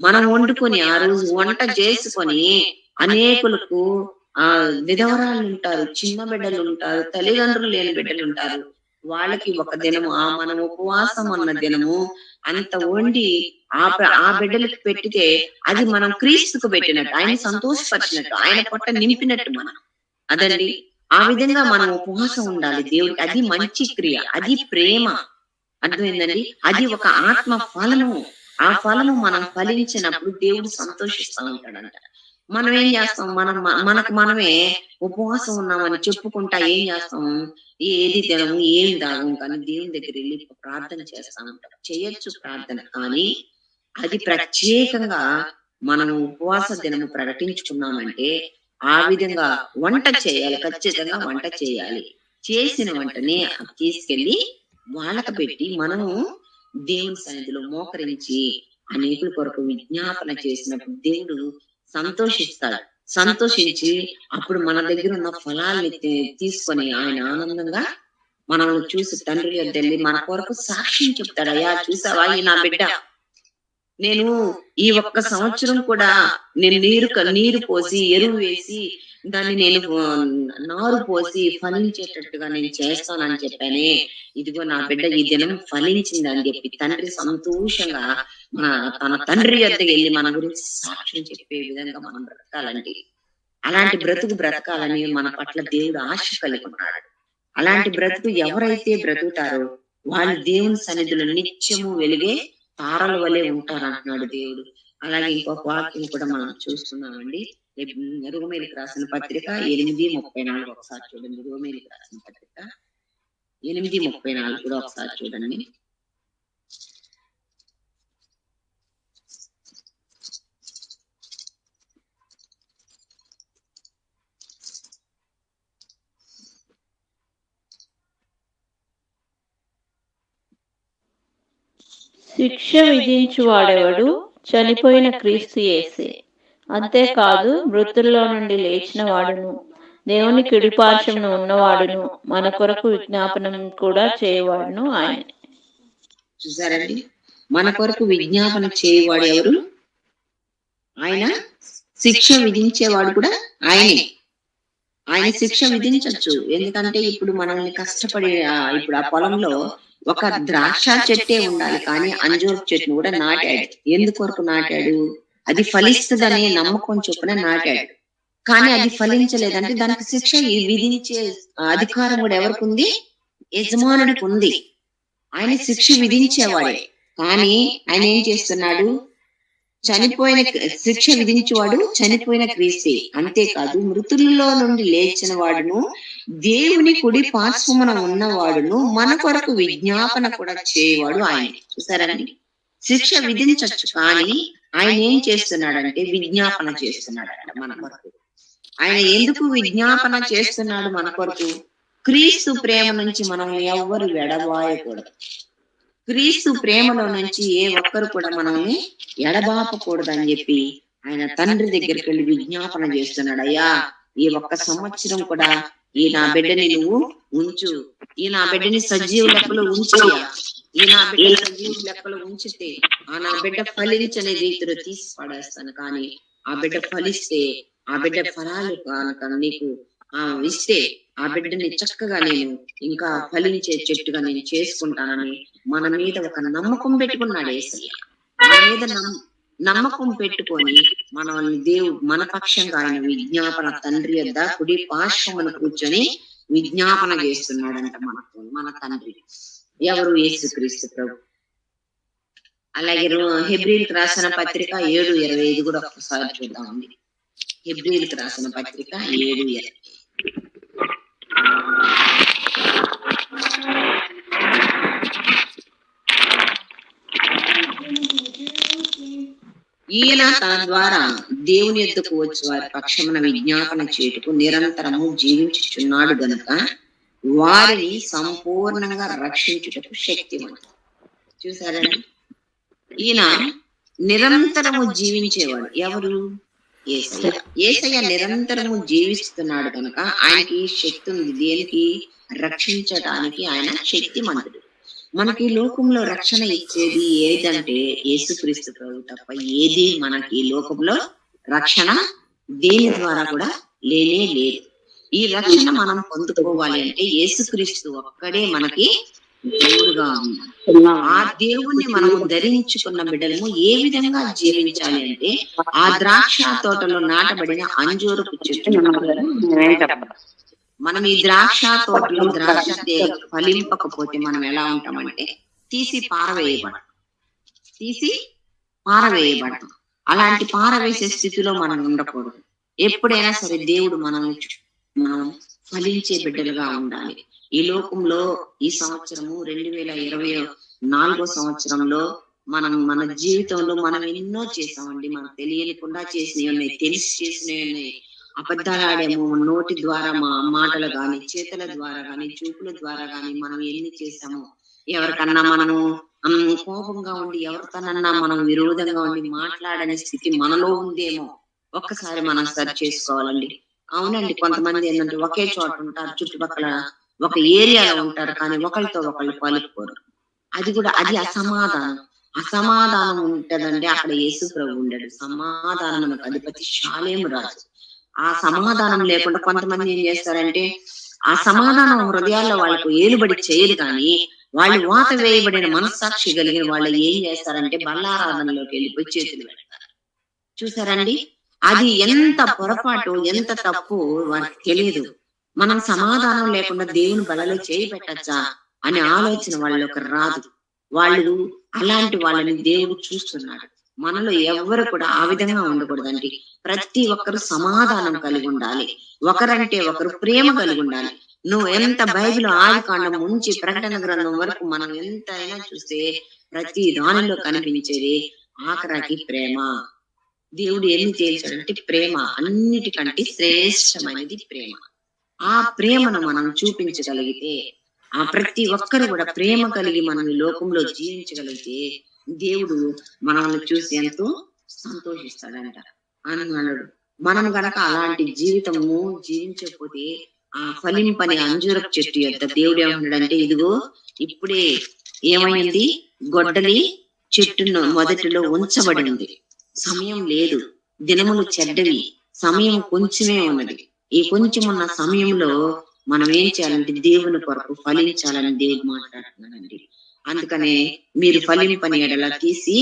మనం వండుకొని ఆ రోజు వంట చేసుకొని అనేకులకు విధవరాలు ఉంటారు, చిన్న బిడ్డలు ఉంటారు, తల్లిదండ్రులు లేని బిడ్డలు ఉంటారు. వాళ్ళకి ఒక దినము మనం ఉపవాసం అన్న దినము అంత వండి ఆ బిడ్డలకు పెట్టితే అది మనం క్రీస్తుకు పెట్టినట్టు, ఆయన సంతోషపరిచినట్టు, ఆయన పొట్ట నింపినట్టు మనం. అదండి, ఆ విధంగా మనం ఉపవాసం ఉండాలి దేవుడికి. అది మంచి క్రియ, అది ప్రేమ. అర్థమైందండి? అది ఒక ఆత్మ ఫలము. ఆ ఫలము మనం ఫలించినప్పుడు దేవుడు సంతోషిస్తా ఉంటాడంట. మనం ఏం చేస్తాం? మనకు మనమే ఉపవాసం ఉన్నామని చెప్పుకుంటా ఏం చేస్తాం? ఏది తినము, ఏం తాగము, కానీ దేవుని దగ్గర వెళ్ళి ప్రార్థన చేస్తా ఉంటాం. చేయొచ్చు ప్రార్థన, కానీ అది ప్రత్యేకంగా మనం ఉపవాస దినము ప్రకటించుకున్నామంటే ఆ విధంగా వంట చేయాలి. ఖచ్చితంగా వంట చేయాలి. చేసిన వంటని తీసుకెళ్లి వాళ్ళకు పెట్టి మనము దేవుని సన్నిధిలో మోకరించి అనేకుల కొరకు విజ్ఞాపన చేసినప్పుడు దేవుడు సంతోషిస్తాడు. సంతోషించి అప్పుడు మన దగ్గర ఉన్న ఫలాల్ని తీసుకొని ఆయన ఆనందంగా మనల్ని చూసి తండ్రి వద్దెళ్ళి మన కొరకు సాక్ష్యం చెప్తాడు. అయ్యా చూసావా, ఈ నా బిడ్డ, నేను ఈ ఒక్క సంవత్సరం కూడా నేను నీరు పోసి ఎరువు వేసి దాన్ని నేను నారు పోసి ఫలించేటట్టుగా నేను చేస్తానని చెప్పానే, ఇదిగో నా బిడ్డ ఈ దినం ఫలించింది అని చెప్పి తండ్రి సంతోషంగా తన తండ్రి వద్దకు వెళ్ళి మన గురించి సాక్ష్యం చెప్పే విధంగా మనం బ్రతకాలండి. అలాంటి బ్రతుకు బ్రతకాలని మన పట్ల దేవుడు ఆశ కలిగి ఉన్నాడు. అలాంటి బ్రతుకు ఎవరైతే బ్రతుకుతారో వాళ్ళు దేవుని సన్నిధిలో నిత్యము వెలిగే తారల వలె ఉంటారంటున్నాడు దేవుడు. అలాగే ఇంకొక వాక్యం కూడా మనం చూస్తున్నామండి. రోమీయులకు రాసిన పత్రిక 8:34 ఒకసారి చూడండి. రోమీయులకు రాసిన పత్రిక 8:34 కూడా ఒకసారి చూడండి. శిక్ష విధించువాడెవడు? చనిపోయిన క్రీస్తు యేసే. అంతేకాదు మృతుల్లో నుండి లేచిన వాడును, దేవుని కుడిపార్శ్వమున ఉన్నవాడును, మన కొరకు విజ్ఞాపనం కూడా చేయవాడును ఆయన. చూసారండి, మన కొరకు విజ్ఞాపన చేయవాడు ఎవరు? ఆయన. శిక్ష విధించేవాడు కూడా ఆయనే. ఆయన శిక్ష విధించవచ్చు. ఎందుకంటే ఇప్పుడు మనల్ని కష్టపడి ఇప్పుడు ఆ పొలంలో ఒక ద్రాక్ష చెట్టే ఉండాలి, కానీ అంజూరపు చెట్టును కూడా నాటాడు. ఎందుకొరకు నాటాడు? అది ఫలిస్తుందనే నమ్మకం చొప్పున నాటాడు. కానీ అది ఫలించలేదంటే దానికి శిక్ష విధించే అధికారం కూడా ఎవరికి ఉంది? యజమానుడికి ఉంది. ఆయన శిక్ష విధించేవాడే. కానీ ఆయన ఏం చేస్తున్నాడు? శిక్ష విధించేవాడు చనిపోయిన క్రీస్తే. అంతేకాదు మృతుల్లో నుండి లేచిన వాడును, దేవుని కుడి పార్శ్వమున ఉన్నవాడును, మన కొరకు విజ్ఞాపన కూడా చేయవాడు ఆయన. చూసారండి, శిక్ష విధించవచ్చు, కానీ ఆయన ఏం చేస్తున్నాడంటే విజ్ఞాపన చేస్తున్నాడంట మన కొరకు. ఆయన ఎందుకు విజ్ఞాపన చేస్తున్నాడు మన కొరకు? క్రీస్తు ప్రేమ నుంచి మనం ఎవ్వరు ఎడబాయకూడదు. క్రీస్తు ప్రేమలో నుంచి ఏ ఒక్కరు కూడా మనల్ని ఎడబాపకూడదు అని చెప్పి ఆయన తండ్రి దగ్గరికి వెళ్ళి విజ్ఞాపన చేస్తున్నాడు. అయ్యా, ఈ ఒక్క సంవత్సరం కూడా ఈ నా బిడ్డని నువ్వు ఉంచు, ఈ నా బిడ్డని సజీవ లెక్కలో ఉంచు, ఈ నా బిడ్డ సజీవ లెక్కలో ఉంచితే ఆ నా బిడ్డ ఫలించని రీతిలో తీసి పడేస్తాను. కానీ ఆ బిడ్డ ఫలిస్తే, ఆ బిడ్డ ఫలాలు కనుక నీకు ఇస్తే ఆ బిడ్డని చక్కగా నేను ఇంకా ఫలించే చెట్టుగా నేను చేసుకుంటానని మన మీద ఒక నమ్మకం పెట్టుకున్నాడు యేసయ్య. మన మీద నమ్మకం పెట్టుకొని మనల్ని దేవుడు మన పక్షంగా ఆయన విజ్ఞాపన తండ్రి యొద్ద కుడి పార్శ్వమున కూర్చొని విజ్ఞాపన చేస్తున్నాడంట మన తండ్రి. ఎవరు? యేసుక్రీస్తు ప్రభు. అలాగే హెబ్రీలకు రాసిన పత్రిక 7:25 కూడా ఒక్కసారి చూద్దామండి. హెబ్రీలకు రాసిన పత్రిక 7:20. ఈయన తన ద్వారా దేవుని యొద్దకు వచ్చి వారి పక్షమున విజ్ఞాపన చేయుటకు నిరంతరము జీవించుచున్నాడు గనుక వారిని సంపూర్ణంగా రక్షించుటకు శక్తిమంతుడు. చూసారండి, ఈయన నిరంతరము జీవించేవాడు. ఎవరు? యేసయ్య. యేసయ్య నిరంతరము జీవిస్తున్నాడు కనుక ఆయనకి శక్తి ఉంది. దేనికి? రక్షించడానికి ఆయన శక్తిమంతుడు. మనకి లోకంలో రక్షణ ఇచ్చేది ఏదంటే యేసుక్రీస్తు ప్రభు తప్ప ఏది మనకి లోకంలో రక్షణ దేని ద్వారా కూడా లేనే లేదు. ఈ రక్షణ మనం పొందుకోవాలి అంటే యేసుక్రీస్తు ఒక్కడే మనకి దేవుడుగా ఉన్నాడు. ఆ దేవుణ్ణి మనము ధరించుకున్న బిడ్డలము ఏ విధంగా జీవించాలి అంటే ఆ ద్రాక్ష తోటలో నాటబడిన అంజూరపు చెట్టు. మనం ఈ ద్రాక్ష తోటలో ద్రాక్ష ఫలింపకపోతే మనం ఎలా ఉంటామంటే తీసి పారవేయబడతాం. అలాంటి పారవేసే స్థితిలో మనం ఉండకూడదు. ఎప్పుడైనా సరే దేవుడు మనం ఫలించే బిడ్డలుగా ఉండాలి. ఈ లోకంలో ఈ సంవత్సరము 2024 సంవత్సరంలో మన జీవితంలో మనం ఎన్నో చేసామండి. మనం తెలియకుండా చేసినవి ఉన్నాయి, తెలిసి చేసినవి ఉన్నాయి. అబద్ధాలు ఆడేమో, నోటి ద్వారా మాటలు గాని, చేతుల ద్వారా గాని, చూపుల ద్వారా గాని మనం ఎన్ని చేసామో. ఎవరికన్నా మనము కోపంగా ఉండి ఎవరితోనన్నా మనం విరోధంగా ఉండి మాట్లాడని స్థితి మనలో ఉందేమో ఒక్కసారి మనం సరి చేసుకోవాలండి. అవునండి, కొంతమంది ఏంటంటే ఒకే చోట ఉంటారు, చుట్టుపక్కల ఒక ఏరియాలో ఉంటారు, కానీ ఒకరితో ఒకళ్ళు పలుకోరు. అది అసమాధానం ఉంటదండి. అక్కడ యేసు ప్రభు ఉండడు. సమాధానమునకు అధిపతి షాలేము రాజు. ఆ సమాధానం లేకుండా కొంతమంది ఏం చేస్తారంటే ఆ సమాధానం హృదయాల్లో వాళ్ళకు ఏలుబడి చేయదు, కానీ వాళ్ళు వాత వేయబడిన మనస్సాక్షి కలిగిన వాళ్ళు ఏం చేస్తారంటే బల్లారాధనలోకి వెళ్ళిపోయి చేతులు పెడతారు. చూసారండి, అది ఎంత పొరపాటు, ఎంత తప్పు వారికి తెలియదు. మనం సమాధానం లేకుండా దేవుని బలలో చేయి పెట్టచ్చా అనే ఆలోచన వాళ్ళకి రాదు. వాళ్ళు అలాంటి వాళ్ళని దేవుడు చూస్తున్నాడు. మనలో ఎవ్వరు కూడా ఆ విధంగా ఉండకూడదండి. ప్రతి ఒక్కరు సమాధానం కలిగి ఉండాలి. ఒకరంటే ఒకరు ప్రేమ కలిగి ఉండాలి. నువ్వు ఎంత బైబిల్ ఆదికాండం నుంచి ప్రకటన గ్రంథం వరకు మనం ఎంతైనా చూస్తే ప్రతి దానిలో కనిపించేది ఆఖరాకి ప్రేమ. దేవుడు ఎన్ని తేల్చాడంటే ప్రేమ అన్నిటికంటే శ్రేష్టమైనది ప్రేమ. ఆ ప్రేమను మనం చూపించగలిగితే, ఆ ప్రతి ఒక్కరు కూడా ప్రేమ కలిగి మనం ఈ లోకంలో జీవించగలిగితే దేవుడు మనల్ని చూసి ఎంతో సంతోషిస్తాడంట అన్నాడు. మనం గనక అలాంటి జీవితము జీవించకపోతే ఆ ఫలింపని అంజూరపు చెట్టు యొక్క దేవుడు ఏమన్నాడంటే, ఇదిగో ఇప్పుడే ఏమైంది, గొడ్డలి చెట్టును మొదటిలో ఉంచబడింది, సమయం లేదు, దినములు చెడ్డవి, సమయం కొంచెమే ఉన్నది. ఈ కొంచెం ఉన్న సమయంలో మనం ఏం చేయాలంటే దేవుని కొరకు ఫలించాలని దేవుడు మాట్లాడుతున్నాడండి. అందుకనే మీరు ఫలింపని ఎడల తీసి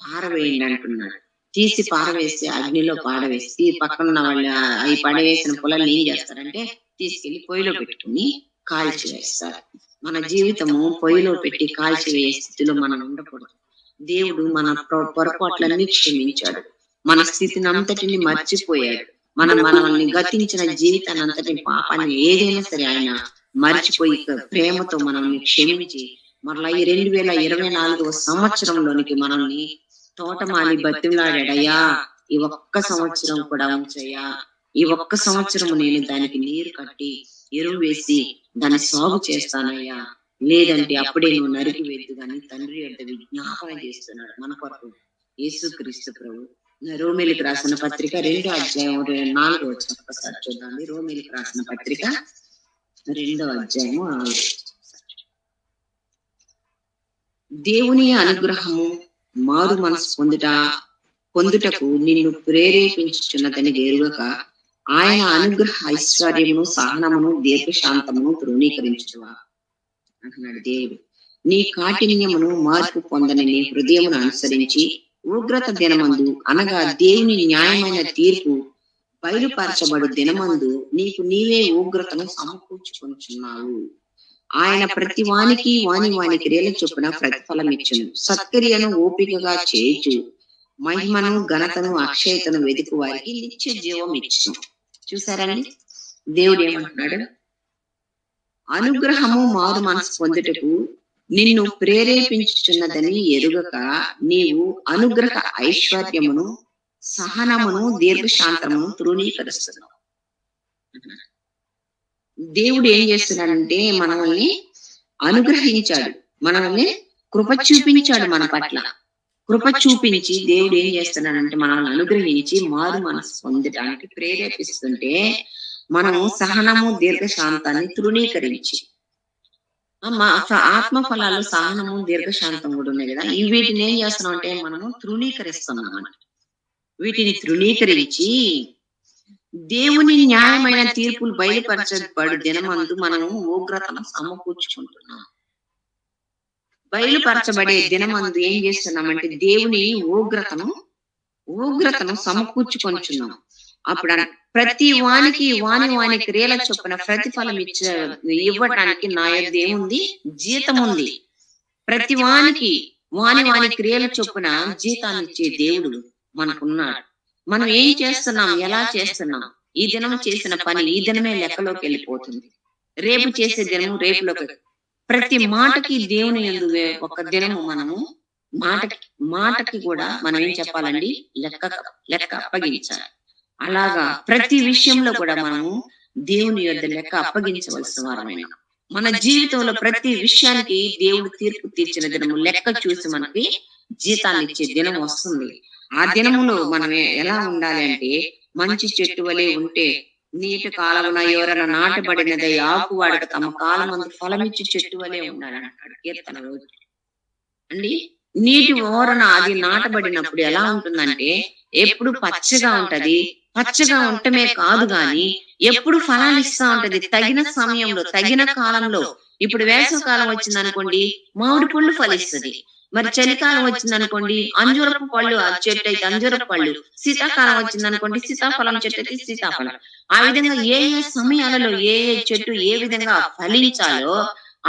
పారవేయండి అంటున్నాడు. తీసి పారవేస్తే అగ్నిలో పాడవేసి పక్కన వాళ్ళు అవి పడవేసిన పొలాలు ఏం చేస్తారంటే తీసుకెళ్లి పొయ్యిలో పెట్టుకుని కాల్చి వేస్తారు. మన జీవితము పొయ్యిలో పెట్టి కాల్చివేసే స్థితిలో మనం ఉండకూడదు. దేవుడు మన పొరపాట్లన్నీ క్షమించాడు. మన స్థితిని అంతటిని మర్చిపోయాడు. మనల్ని గతించిన జీవితాన్ని అంతటిని, పాపాన్ని ఏదైనా సరే ఆయన మర్చిపోయి ప్రేమతో మనల్ని క్షమించి మరలా ఈ 2024వ సంవత్సరంలోనికి మనల్ని తోటమాలి బతిమలాడాడయ్యా, ఈ ఒక్క సంవత్సరం కూడా ఉంచయ్యా, ఈ ఒక్క సంవత్సరం నేను దానికి నీరు కట్టి ఎరువు వేసి దాన్ని సాగు చేస్తానయ్యా, లేదంటే అప్పుడే నువ్వు నరికి వేద్దు కానీ తండ్రి యొక్క విజ్ఞాపన చేస్తున్నాడు మన కొరకు యేసుక్రీస్తు ప్రభు. రోమేలికి రాసిన పత్రిక 2వ అధ్యాయం 4వ వచనం ఒకసారి చూద్దాం. రోమేలికి రాసిన పత్రిక 2వ అధ్యాయము 4వ వచనం. దేవుని అనుగ్రహము మారు మనసు పొందుటకు నిన్ను ప్రేరేపించుచున్నదని ఎరుగక ఆయన అనుగ్రహ ఐశ్వర్యమును సహనమును దీర్ఘశాంతమును ధృవీకరించువా అంటున్నాడు దేవుడు. నీ కాఠిన్యమును మార్పు పొందని నీ హృదయమును అనుసరించి ఉగ్రత దినమందు అనగా దేవుని న్యాయమైన తీర్పు బయలుపరచబడు దినమందు నీకు నీవే ఉగ్రతను సమకూర్చుకొనుచున్నావు. ఆయన ప్రతి వానికి వాని క్రియల చొప్పున ప్రతిఫలం ఇచ్చును. సత్క్రియను ఓపికగా చేయుచు మహిమను ఘనతను అక్షయతను వెతుకు వారికి నిత్య జీవం ఇచ్చును. చూసారండి దేవుడు ఏమంటున్నాడు? అనుగ్రహము మారు మనసు పొందుటకు నిన్ను ప్రేరేపించుచున్నదని ఎరుగక నీవు అనుగ్రహ ఐశ్వర్యమును సహనమును దీర్ఘశాంతమును తృణీకరిస్తున్నావు. దేవుడు ఏం చేస్తున్నాడంటే మనల్ని అనుగ్రహించాడు, మనల్ని కృప చూపించాడు, మన పట్ల కృప చూపించి దేవుడు ఏం చేస్తున్నాడంటే మనల్ని అనుగ్రహించి మారు మనసు పొందడానికి ప్రేరేపిస్తుంటే మనము సహనము దీర్ఘశాంతాన్ని తృణీకరించి ఆత్మ ఫలాలు సహనము దీర్ఘశాంతం కూడా ఉన్నాయి కదా, వీటిని ఏం చేస్తున్నాం అంటే మనము తృణీకరిస్తున్నాం. వీటిని తృణీకరించి దేవుని న్యాయమైన తీర్పులు బయలుపరచబడు దినమందు మనము ఉగ్రతను సమకూర్చుకుంటున్నాం. బయలుపరచబడే దినమందు ఏం చేస్తున్నామంటే దేవుని ఉగ్రతను సమకూర్చుకొంచున్నాం. అప్పుడు ప్రతి వానికి వాని క్రియల చొప్పున ప్రతిఫలం ఇవ్వడానికి నా యొద్ద ఏముంది? జీతం ఉంది. ప్రతి వానికి వాని క్రియల చొప్పున జీతాన్ని ఇచ్చే దేవుడు మనకున్నాడు. మనం ఏం చేస్తున్నాం, ఎలా చేస్తున్నాం, ఈ దినం చేసిన పని ఈ దినమే లెక్కలోకి వెళ్ళిపోతుంది, రేపు చేసే దినము రేపులోకి. ప్రతి మాటకి దేవుని యందు ఒక దినము మనము మాటకి కూడా మనం ఏం చెప్పాలండి? లెక్క అప్పగించాలి. అలాగా ప్రతి విషయంలో కూడా మనము దేవుని యొద్ద లెక్క అప్పగించవలసిన వారమైన మన జీవితంలో ప్రతి విషయానికి దేవుడు తీర్పు తీర్చిన దినము లెక్క చూసి మనకి జీతాన్ని ఇచ్చే దినం వస్తుంది. ఆ దినములో మనం ఎలా ఉండాలి అంటే మంచి చెట్టు వలె ఉంటే నీటి కాలమున ఎవరైనా నాటబడినదై ఆకువాడక తమ కాలమందు ఫలమిచ్చి చెట్టు వలె ఉండాలంటాడు కీర్తన రోజు అండి. నీటి ఓరన అది నాటబడినప్పుడు ఎలా ఉంటుందంటే ఎప్పుడు పచ్చగా ఉంటది. పచ్చగా ఉండటమే కాదు గాని ఎప్పుడు ఫలాలు ఇస్తా ఉంటది, తగిన సమయంలో తగిన కాలంలో. ఇప్పుడు వేసవి కాలం వచ్చింది అనుకోండి, మామిడి పళ్ళు ఫలిస్తుంది. మరి చలికాలం వచ్చింది అనుకోండి, అంజూరపు పళ్ళు చెట్టు అయితే అంజూరపు పళ్ళు. శీతాకాలం వచ్చింది అనుకోండి, సీతాఫలం చెట్టు అయితే సీతాఫలం. ఆ విధంగా ఏ సమయాలలో ఏ చెట్టు ఏ విధంగా ఫలించాలో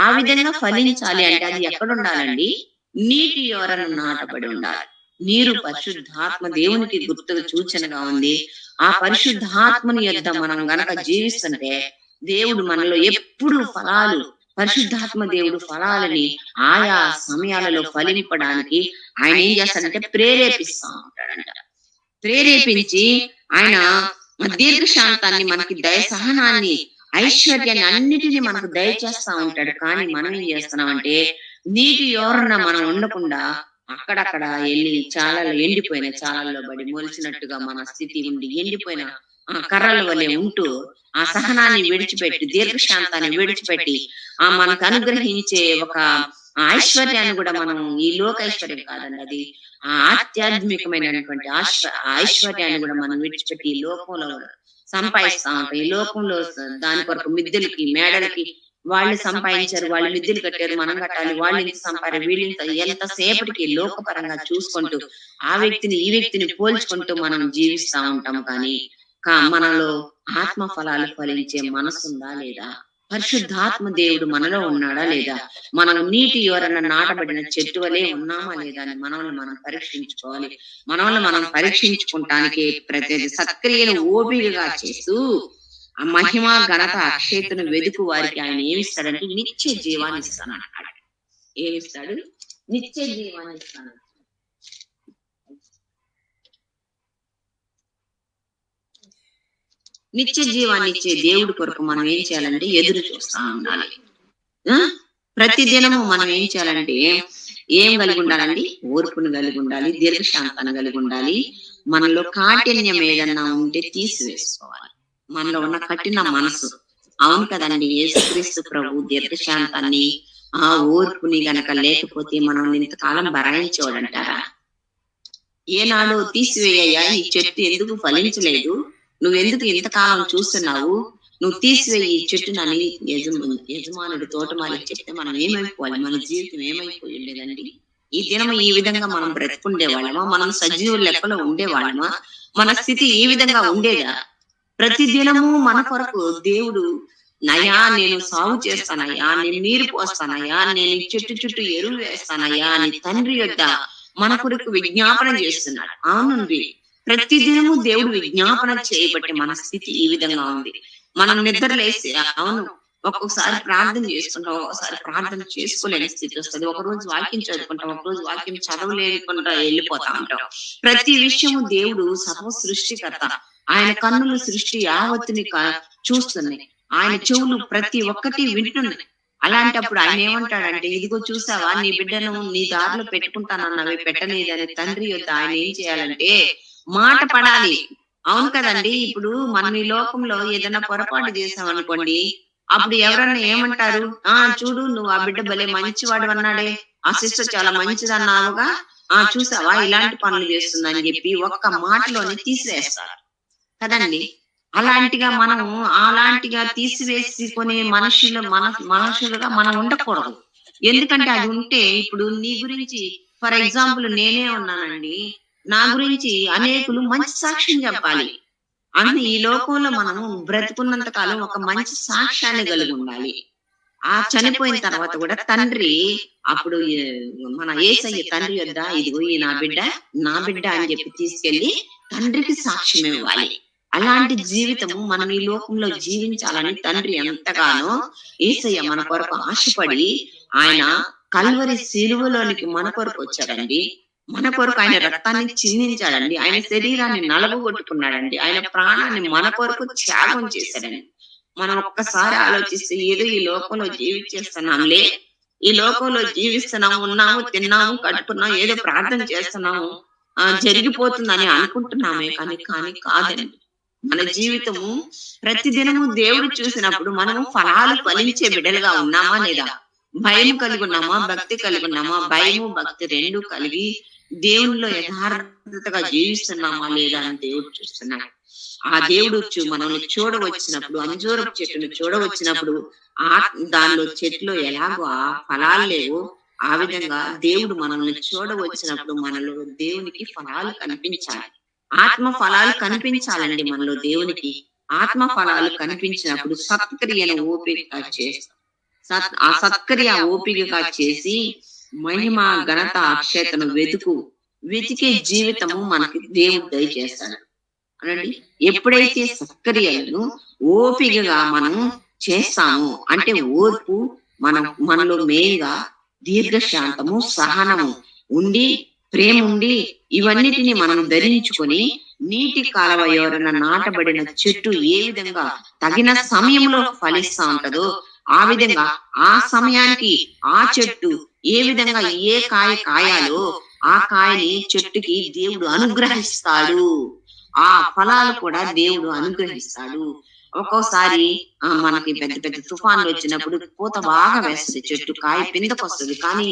ఆ విధంగా ఫలించాలి అంటే అది ఎక్కడ ఉండాలండి? నీటి ఎవరన్నా నాటబడి ఉండాలి. నీరు పరిశుద్ధాత్మ దేవునికి గుర్తుగా సూచనగా ఉంది. ఆ పరిశుద్ధాత్మని యొద్ద మనం గనక జీవిస్తుంటే దేవుడు మనలో ఎప్పుడు ఫలాలు, పరిశుద్ధాత్మ దేవుడు ఫలాలని ఆయా సమయాలలో ఫలింపడానికి ఆయన ఏం చేస్తాడంటే ప్రేరేపిస్తా ఉంటాడంట. ప్రేరేపించి ఆయన దీర్ఘశాంతాన్ని మనకి సహనాన్ని ఐశ్వర్యాన్ని అన్నిటినీ మనకు దయచేస్తా ఉంటాడు. కానీ మనం ఏం చేస్తున్నామంటే నీటి ఎవరన్నా మనం ఉండకుండా అక్కడక్కడ వెళ్ళి చాలలో ఎండిపోయిన చాలల్లో పడి మొలిచినట్టుగా మన స్థితి ఉండి ఎండిపోయిన కర్రల వలె ఉంటూ ఆ సహనాన్ని విడిచిపెట్టి దీర్ఘశాంతాన్ని విడిచిపెట్టి మనకు అనుగ్రహించే ఒక ఐశ్వర్యాన్ని కూడా మనం, ఈ లోక ఐశ్వర్యం కాదండి, అది ఆధ్యాత్మికమైనటువంటి ఐశ్వర్యాన్ని కూడా మనం విడిచిపెట్టి ఈ లోకంలో సంపాదిస్తా ఉంటాం. ఈ లోకంలో దాని కొరకు మిద్దెలకి మేడలకి వాళ్ళు సంపాదించారు, వాళ్ళు మిద్దెలు కట్టారు, మనం కట్టాలి, వాళ్ళు ఇంత సంపాదారు, వీళ్ళు ఎంతసేపటికి లోకపరంగా చూసుకుంటూ ఆ వ్యక్తిని ఈ వ్యక్తిని పోల్చుకుంటూ మనం జీవిస్తా ఉంటాం. కానీ మనలో ఆత్మ ఫలాలు ఫలించే మనసుందా లేదా? పరిశుద్ధాత్మ దేవుడు మనలో ఉన్నాడా లేదా? మనం నీటి ఎవరన్నా నాటబడిన చెట్టు వలె ఉన్నామా లేదా అని మనల్ని మనం పరీక్షించుకోవాలి. మనల్ని మనం పరీక్షించుకుంటానికి ప్రతి సత్క్రియను ఓపికగా చేస్తూ ఆ మహిమ ఘనత అక్షయతను వెతుకు వారికి ఆయన ఏమిస్తాడంటే నిత్య జీవాన్ని ఇస్తానన్నాడు. ఏమిస్తాడు? నిత్య జీవాన్ని ఇస్తాను. నిత్య జీవాన్ని ఇచ్చే దేవుడి కొరకు మనం ఏం చేయాలంటే ఎదురు చూస్తా ఉండాలి. ప్రతి దినము మనం ఏం చేయాలంటే ఏం కలిగి ఉండాలండి? ఓర్పును కలిగి ఉండాలి, దీర్ఘశాంతాన్ని కలిగి ఉండాలి. మనలో కాఠిన్యం ఏదన్నా ఉంటే తీసివేసుకోవాలి. మనలో ఉన్న కఠిన మనసు. అవును కదండి, యేసుక్రీస్తు ప్రభు దీర్ఘశాంతాన్ని, ఆ ఓర్పుని గనక లేకపోతే మనం ఇంతకాలం భరాయించేవాడంటారా? ఏనాడు తీసివేయ్యా, ఈ చెట్టు ఎందుకు ఫలించలేదు, నువ్వెందుకు ఇంతకాలం చూస్తున్నావు, నువ్వు తీసివేయి ఈ చెట్టునని యజమానుడు తోటమాలికి చెప్తే మనం ఏమైపోవాలి? మన జీవితం ఏమైపోయి ఉండేదండి? ఈ దినం ఈ విధంగా మనం బ్రతుకుండే వాళ్ళమా? మనం సజీవుల లెక్కలో ఉండేవాళ్ళమా? మన స్థితి ఈ విధంగా ఉండేదా? ప్రతి దినము మన కొరకు దేవుడు, నయా నేను సాగు చేస్తానయ్యా, నేను నీరు పోస్తానయ్యా, నేను చెట్టు చుట్టూ ఎరువు వేస్తానయ్యా అని తండ్రి యొద్ద మన కొరకు విజ్ఞాపన చేస్తున్నాడు. అవునండి, ప్రతి దినము దేవుడు విజ్ఞాపన చేయబట్టి మన స్థితి ఈ విధంగా ఉంది. మనం నిద్రలేసి, అవును, ఒక్కొక్కసారి ప్రార్థన చేసుకుంటాం, ఒక్కొక్కసారి ప్రార్థన చేసుకోలేని స్థితి వస్తుంది. ఒకరోజు వాక్యం చదువుకుంటాం, ఒకరోజు వాక్యం చదవలేకుండా వెళ్ళిపోతా ఉంటాం. ప్రతి విషయము దేవుడు సర్వ సృష్టికర్త. ఆయన కన్నులు సృష్టి యావత్తుని చూస్తున్నాయి, ఆయన చెవులు ప్రతి ఒక్కటి వింటున్నాయి. అలాంటప్పుడు ఆయన ఏమంటాడంటే, ఇదిగో చూసావా, నీ బిడ్డను నీ దారిలో పెట్టుకుంటానన్నవి పెట్టలేదని తండ్రి యొద్ద ఆయన ఏం చేయాలంటే మాట పడాలి. అవును కదండి, ఇప్పుడు మనం ఈ లోకంలో ఏదైనా పొరపాటు చేసాం అనుకోండి, అప్పుడు ఎవరన్నా ఏమంటారు? చూడు, నువ్వు ఆ బిడ్డ భలే మంచివాడు అన్నాడే, ఆ సిస్టర్ చాలా మంచిది అన్నావుగా, చూసావా ఇలాంటి పనులు చేస్తుందని చెప్పి ఒక్క మాటలోనే తీసివేస్తారు కదండి. అలాంటిగా మనం అలాంటిగా తీసివేసుకునే మనుషులుగా మనం ఉండకూడదు. ఎందుకంటే అది ఉంటే, ఇప్పుడు నీ గురించి ఫర్ ఎగ్జాంపుల్ నేనే ఉన్నానండి, నా గురించి అనేకులు మంచి సాక్ష్యం చెప్పాలి. అంటే ఈ లోకంలో మనము బ్రతుకున్నంత కాలం ఒక మంచి సాక్ష్యాన్ని కలిగి ఉండాలి. ఆ చనిపోయిన తర్వాత కూడా తండ్రి అప్పుడు మన యేసయ్య తండ్రి యొద్ద, ఇదిగో ఈ నా బిడ్డ అని చెప్పి తీసుకెళ్లి తండ్రికి సాక్ష్యం ఇవ్వాలి. అలాంటి జీవితము మనం ఈ లోకంలో జీవించాలని తండ్రి ఎంతగానో యేసయ్య మన కొరకు ఆశపడి ఆయన కల్వరి శిలువలోనికి మన కొరకు వచ్చాడండి. మన కొరకు ఆయన రక్తాన్ని చిందించాడండి, ఆయన శరీరాన్ని నలగొట్టుకున్నాడండి, ఆయన ప్రాణాన్ని మన కొరకు త్యాగం చేశాడండి. మనం ఒక్కసారి ఆలోచిస్తే, ఏదో ఈ లోకంలో జీవించేస్తున్నాంలే, ఈ లోకంలో జీవిస్తున్నాము, ఉన్నాము, తిన్నాము, కట్టుకున్నాము, ఏదో ప్రార్థన చేస్తున్నాము, జరిగిపోతుందని అనుకుంటున్నామే, కానీ కాదండి. మన జీవితము ప్రతిదినము దేవుడు చూసినప్పుడు మనము ఫలాలు ఫలించే బిడ్డలుగా ఉన్నామా లేదా? భయం కలిగి ఉన్నామా, భక్తి కలిగి ఉన్నామా? భయము భక్తి రెండు కలిగి దేవునిలో యథార్థతగా జీవిస్తున్నామా లేదా అని దేవుడు చూస్తున్నాడు. ఆ దేవుడు మనల్ని చూడవచ్చినప్పుడు, అంజూరపు చెట్టును చూడవచ్చినప్పుడు దానిలో చెట్లు ఎలాగో ఆ ఫలాలు లేవు, ఆ విధంగా దేవుడు మనల్ని చూడవచ్చినప్పుడు మనలో దేవునికి ఫలాలు కనిపించాలి. ఆత్మ ఫలాలు కనిపించాలండి మనలో దేవునికి. ఆత్మ ఫలాలు కనిపించినప్పుడు సత్క్రియను ఓపికగా చేస్తాం. ఆ సత్క్రియ ఓపికగా చేసి మహిమ ఘనత అక్షయతను వెతికే జీవితము మనకి దేవుడు దయచేస్తాడు అనండి. ఎప్పుడైతే సత్క్రియలను ఓపికగా మనం చేస్తామో, అంటే ఓర్పు మనలో మెయిన్గా దీర్ఘశాంతము, సహనము ఉండి, ప్రేమ ఉండి, ఇవన్నిటిని మనం ధరించుకొని నీటి కాలవ ఎవరైనా నాటబడిన చెట్టు ఏ విధంగా తగిన సమయంలో ఫలిస్తా ఉంటదో, ఆ విధంగా ఆ సమయానికి ఆ చెట్టు ఏ విధంగా ఏ కాయ కాయాలో ఆ కాయని చెట్టుకి దేవుడు అనుగ్రహిస్తాడు. ఆ ఫలాలు కూడా దేవుడు అనుగ్రహిస్తాడు. ఒక్కోసారి మనకి పెద్ద పెద్ద తుఫాన్లు వచ్చినప్పుడు పూత బాగా వేస్తుంది, చెట్టు కాయ పిందకొస్తుంది. కానీ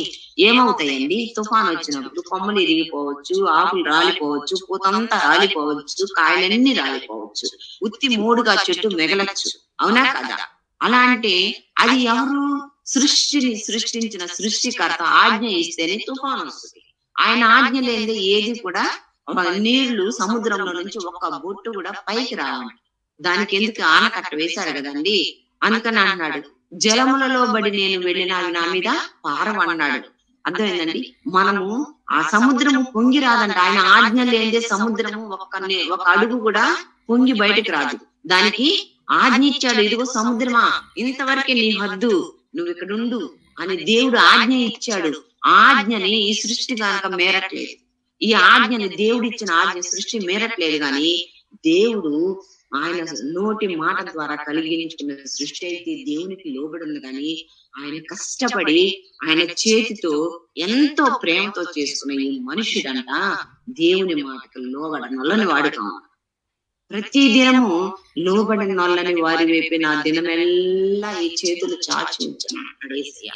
ఏమవుతాయండి, తుఫాన్ వచ్చినప్పుడు కొమ్మలు ఇరిగిపోవచ్చు, ఆకులు రాలిపోవచ్చు, పూతంతా రాలిపోవచ్చు, కాయలన్నీ రాలిపోవచ్చు, ఉత్తి మూడుగా చెట్టు మిగలచ్చు. అవునా కదా? అలా అంటే అది ఎవరు? సృష్టిని సృష్టించిన సృష్టికర్త ఆజ్ఞ ఇస్తేనే తుఫాన్ వస్తుంది. ఆయన ఆజ్ఞ లేనిదే ఏది కూడా, నీళ్లు సముద్రంలో నుంచి ఒక్క బొట్టు కూడా పైకి రావాలి. దానికి ఎందుకు ఆనకట్ట వేశారు కదండి. అందుకని అన్నాడు, జలములలో బడి నేను వెళ్ళిన నా మీద పారవన్నాడు. అర్థమైందండి? మనము ఆ సముద్రము పొంగి రాదంట. ఆయన ఆజ్ఞ లేనిదే సముద్రము ఒక అడుగు కూడా పొంగి బయటకు రాదు. దానికి ఆజ్ఞ ఇచ్చాడు, ఇదిగో సముద్రమా, ఇంతవరకే నీ హద్దు, నువ్వు ఇక్కడ ఉండు అని దేవుడు ఆజ్ఞ ఇచ్చాడు. ఆజ్ఞని ఈ సృష్టి కనుక మేరట్లేదు. ఈ ఆజ్ఞని దేవుడు ఇచ్చిన ఆజ్ఞ సృష్టి మేరట్లేదు కానీ దేవుడు ఆయన నోటి మాట ద్వారా కలిగించుకున్న సృష్టి అయితే దేవునికి లోబడింది కానీ ఆయన కష్టపడి ఆయన చేతితో ఎంతో ప్రేమతో చేసుకున్న ఈ మనుషుడంట దేవుని మాటకు లోబడనొల్లని వాడుకో. ప్రతి దినము లోబడిన నొల్లని వారి వైపు నా దినమెల్లా ఈ చేతులు చాచి ఉంచాడు యేసయ్య.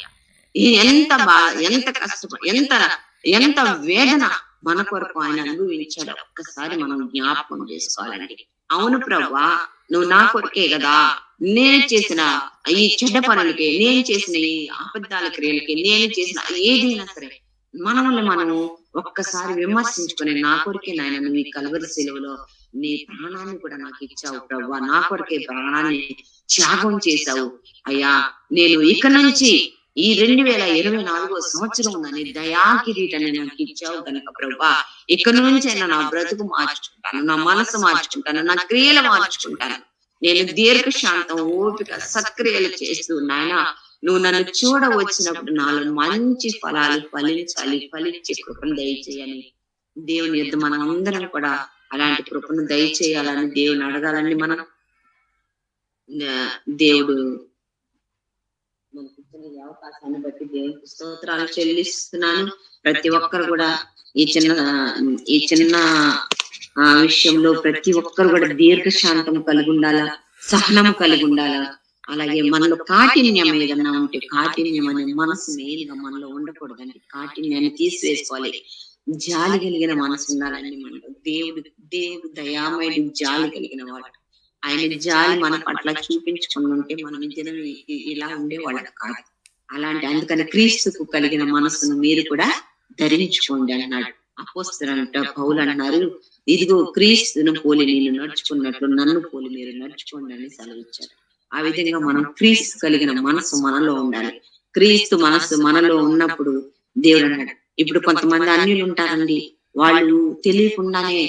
ఎంత బాధ, ఎంత కష్టపడి, ఎంత వేదన మన కొరకు ఆయన అనుభవించాడు. ఒక్కసారి మనం జ్ఞాపకం చేసుకోవాలండి. అవును ప్రభువా, నువ్వు నా కొరకే కదా, నేను చేసిన ఈ చెడ్డ పనులకి, నేను చేసిన ఈ అబద్ధాల క్రియలకి, నేను చేసిన ఏదైనా సరే మనల్ని మనము ఒక్కసారి విమర్శించుకుని, నా కొరకే నాయన నువ్వు ఈ కల్వరి శిలువలో నీ ప్రాణాన్ని కూడా నాకు ఇచ్చావు ప్రభువా, నా కొరకే ప్రాణాన్ని త్యాగం చేశావు అయ్యా, నేను ఇక నుంచి ఈ 2024 సంవత్సరం నన్ను దయా కిరీటాన్ని నాకు ఇచ్చావు కనుక ప్రభువా, ఇక నుంచి అయినా నా బ్రతుకు మార్చుకుంటాను, నా మనసు మార్చుకుంటాను, నా క్రియలు మార్చుకుంటాను. నేను దీర్ఘశాంతం, ఓపిక, సత్క్రియలు చేస్తూ నాయన నువ్వు నన్ను చూడ వచ్చినప్పుడు నాలో మంచి ఫలాలు ఫలించాలి, ఫలించే కృపను దయచేయాలి. దేవుని యొద్ద మనం అందరం కూడా అలాంటి కృపను దయచేయాలని దేవుని అడగాలని మనం దేవుడు మనకి ఇచ్చిన ఈ అవకాశాన్ని బట్టి దేవునికి స్తోత్రాలు చెల్లిస్తున్నాను. ప్రతి ఒక్కరు కూడా ఈ చిన్న విషయంలో ప్రతి ఒక్కరు కూడా దీర్ఘశాంతం కలిగి ఉండాలా, సహనం కలిగి ఉండాలా. అలాగే మనలో కాఠిన్యం ఏదన్నా ఉంటే కాఠిన్యం అనే మనసు మెయిన్గా మనలో ఉండకూడదండి. కాఠిన్యాన్ని తీసివేసుకోవాలి. జాలి కలిగిన మనసు ఉండాలండి మనలో. దేవుడు దయామయుడు, జాలి కలిగిన వాడు. ఆయన జాలి మన పట్ల చూపించుకుని ఉంటే మనం జనం ఇలా ఉండేవాళ్ళం కాదు. అందుకని క్రీస్తుకు కలిగిన మనసును మీరు కూడా ధరించుకోండి అన్నాడు అపోస్తలుడంట పౌలు. అన్నారు, ఇదిగో క్రీస్తును పోలి నేను నడుచుకున్నట్లు నన్ను పోలి మీరు నడుచుకోండి అని సెలవిచ్చారు. ఆ విధంగా మనం క్రీస్తు కలిగిన మనసు మనలో ఉండాలి. క్రీస్తు మనసు మనలో ఉన్నప్పుడు దేవుడు అన్నాడు, ఇప్పుడు కొంతమంది అన్యులు ఉంటారండి, వాళ్ళు తెలియకుండానే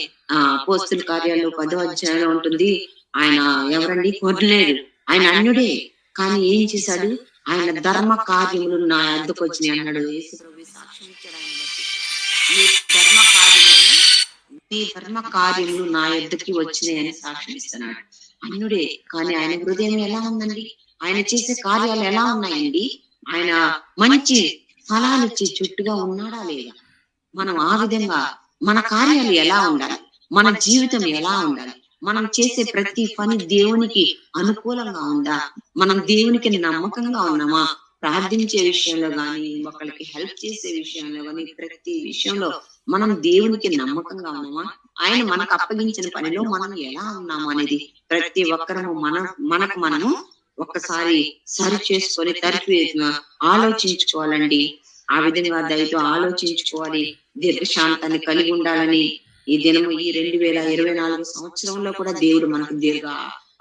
అపోస్తల కార్యాలు 10వ అధ్యాయంలో ఉంటుంది, ఆయన ఎవరండి? కొర్నేలు. ఆయన అన్యుడే, కానీ ఏం చేశాడు? ఆయన ధర్మ కార్యములు నా వద్దకు వచ్చినాయి అన్నాడు. యేసుప్రభువు సాక్ష్యం ఇచ్చాడు. ఆయన బట్టి నీ ధర్మ కార్యములు నా యొద్దకి వచ్చినాయి అని సాక్ష్యం ఇస్తున్నాడు. అన్యుడే, కానీ ఆయన హృదయం ఎలా ఉందండి? ఆయన చేసే కార్యాలు ఎలా ఉన్నాయండి? ఆయన మంచి ఫలాలు ఇచ్చి చుట్టుగా ఉన్నాడా లేదా? మనం ఆ విధంగా మన కార్యాలు ఎలా ఉండాలి? మన జీవితం ఎలా ఉండాలి? మనం చేసే ప్రతి పని దేవునికి అనుకూలంగా ఉందా? మనం దేవునికి నమ్మకంగా ఉన్నామా? ప్రార్థించే విషయంలో గాని, ఒకరికి హెల్ప్ చేసే విషయంలో గాని, ప్రతి విషయంలో మనం దేవునికి నమ్మకంగా ఉన్నామా? ఆయన మనకు అప్పగించిన పనిలో మనం ఎలా ఉన్నాము అనేది ప్రతి ఒక్కరము మనకు మనము ఒక్కసారి సరి చేసుకొని ఆలోచించుకోవాలండి. ఆ విధంగా దయతో ఆలోచించుకోవాలి. దీర్ఘశాంతాన్ని కలిగి ఉండాలని ఈ దినము ఈ 2024 సంవత్సరంలో కూడా దేవుడు మనకు దీర్ఘ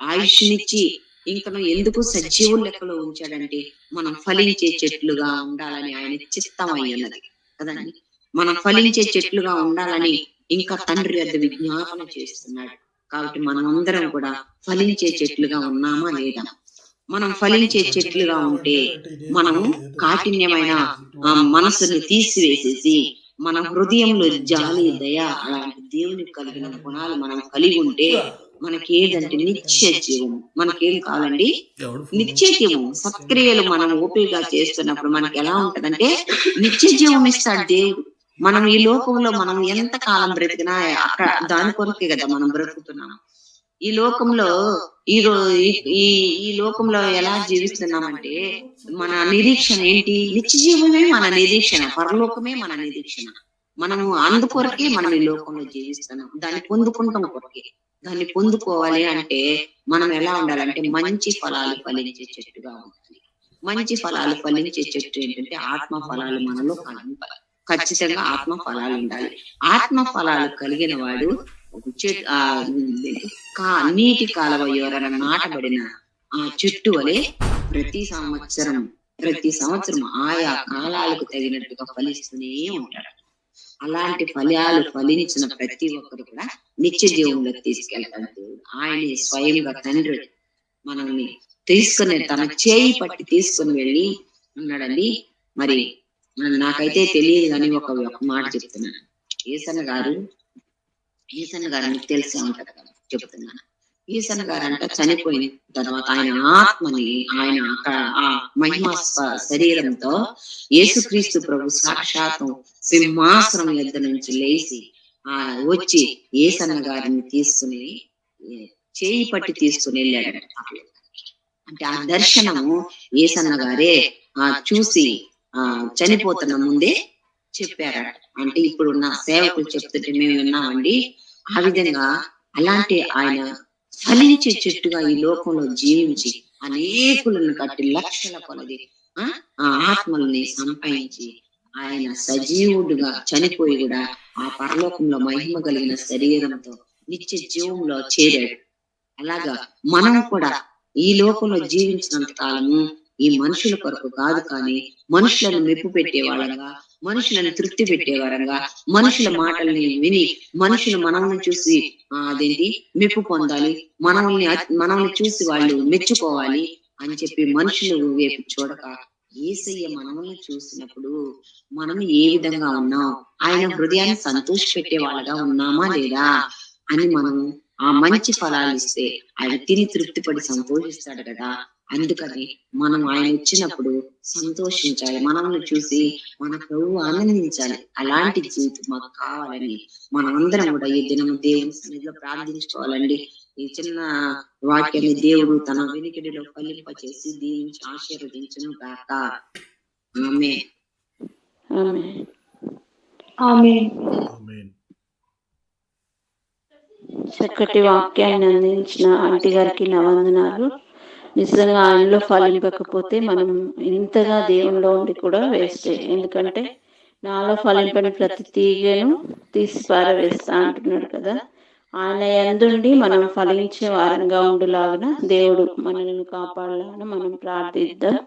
ఆయుష్నిచ్చి ఇంకను ఎందుకు సజీవుల లెక్కలో ఉంచాడంటే మనం ఫలించే చెట్లుగా ఉండాలని ఆయన చిత్తమై ఉన్నది కదండి. మనం ఫలించే చెట్లుగా ఉండాలని ఇంకా తండ్రి వద్ద విజ్ఞాపన చేస్తున్నాడు. కాబట్టి మనం అందరం కూడా ఫలించే చెట్లుగా ఉన్నామా లేదా? మనం ఫలించే చెట్లుగా ఉంటే మనము కాఠిన్యమైన మనసుని తీసివేసేసి మన హృదయంలో జాలి, దయ అలాంటి దేవునికి కలిగిన గుణాలు మనం కలిగి ఉంటే మనకి ఏదంటే నిత్య జీవం. మనకేం కావాలండి? నిత్య జీవం. సత్క్రియలు మనం ఓపికగా చేస్తున్నప్పుడు మనకి ఎలా ఉంటదంటే నిత్య జీవం ఇస్తాడు దేవుడు. మనం ఈ లోకంలో మనం ఎంత కాలం బ్రతికినా అక్కడ దాని కొరకే కదా మనం బ్రతుకుతున్నాం. ఈ లోకంలో ఈ లోకంలో ఎలా జీవిస్తున్నామంటే మన నిరీక్షణ ఏంటి? నిత్య జీవమే మన నిరీక్షణ, పరలోకమే మన నిరీక్షణ. మనము అందుకొరకే మనం ఈ లోకంలో జీవిస్తున్నాం, దాన్ని పొందుకుంటాం కొరకే. దాన్ని పొందుకోవాలి అంటే మనం ఎలా ఉండాలంటే మంచి ఫలాలు ఫలించే చెట్టుగా ఉండాలి. మంచి ఫలాలు ఫలించే చెట్టు ఏంటంటే ఆత్మ ఫలాలు మనలో కలగాలి. ఖచ్చితంగా ఆత్మ ఫలాలు ఉండాలి. ఆత్మ ఫలాలు కలిగిన వాడు నీటి కాలువ యోరన నాటబడిన ఆ చెట్టు వలె ప్రతి సంవత్సరం ఆయా కాలాలకు తగినట్టుగా ఫలిస్తూనే ఉంటాడు. అలాంటి ఫలాలు ఫలించిన ప్రతి ఒక్కరు కూడా నిత్య జీవంలోకి తీసుకెళ్తాడు దేవుడు. ఆయనే స్వయంగా తండ్రి మనల్ని తీసుకుని తన చేయి పట్టి తీసుకుని వెళ్ళి అన్నాడండి. మరి నాకైతే తెలియదు కానీ ఒక మాట చెప్తున్నాను. ఏసన్న గారు మీకు తెలిసే ఉంటది కదా, చెప్తున్నాను. ఈసన్న గారంట చనిపోయిన తర్వాత ఆయన ఆత్మని ఆయన ఆ మహిమ శరీరంతో యేసుక్రీస్తు ప్రభు సాక్షాత్తు సింహాసనం యొద్ద నుంచి లేచి వచ్చి ఏసన్న గారిని తీసుకుని చేయి పట్టి తీసుకుని వెళ్ళాడంట. అంటే ఆ దర్శనము ఏసన్న గారే చూసి చనిపోతున్న ముందే చెప్పారట. అంటే ఇప్పుడున్న సేవకులు చెప్తుంటే మేము విన్నామండి. ఆ విధంగా అలాంటి ఆయన ఫలించే చెట్టుగా ఈ లోకంలో జీవించి అనేకులను కట్టి లక్షల కొలది ఆత్మల్ని సంపాదించి ఆయన సజీవుడుగా చనిపోయి కూడా ఆ పరలోకంలో మహిమ కలిగిన శరీరంతో నిత్య జీవంలో చేరాడు. అలాగా మనం కూడా ఈ లోకంలో జీవించినంత కాలము ఈ మనుషుల కొరకు కాదు, కానీ మనుషులను మెప్పు పెట్టే వాళ్ళంగా, మనుషులను తృప్తి పెట్టే వారంగా, మనుషుల మాటల్ని విని మనుషులు మనల్ని చూసి అదేంటి మెప్పు పొందాలి, మనల్ని చూసి వాళ్ళు మెచ్చుకోవాలి అని చెప్పి మనుషులు వైపు చూడక యేసయ్య మనల్ని చూసినప్పుడు మనం ఏ విధంగా ఉన్నాం, ఆయన హృదయాన్ని సంతోష పెట్టే వాళ్ళగా ఉన్నామా లేదా అని మనం ఆ మంచి ఫలాలు ఇస్తే ఆయన తిని తృప్తిపడి సంతోషిస్తాడు కదా. అందుకని మనం ఆయన వచ్చినప్పుడు సంతోషించాలి, మనల్ని చూసి మన ప్రభు ఆనందించాలి. అలాంటి జీవితం మాకు కావాలని మనమందరం కూడా ఈ దినము దేవుని సన్నిధిలో ప్రార్థించుకోవాలండి. ఈ చిన్న వాక్యాన్ని దేవుడు తన వెనుకడిలో ఫలింప చేసి దీవించి ఆశీర్వదించును గాక. ఆమేన్. ఆమేన్. చక్కటి వాక్యాన్ని అందించిన ఆంటీ గారికి నా వందనాలు. నిజంగా ఆయనలో ఫలింపకపోతే మనం ఇంతగా దేవునిలో ఉండి కూడా వేస్తే, ఎందుకంటే నాలో ఫలింపని ప్రతి తీగను తీసి పారవేస్తా అంటున్నాడు కదా. ఆయన యందుండి మనం ఫలించే వారంగా ఉండులాగున దేవుడు మనల్ని కాపాడాలని మనం ప్రార్థిద్దాం.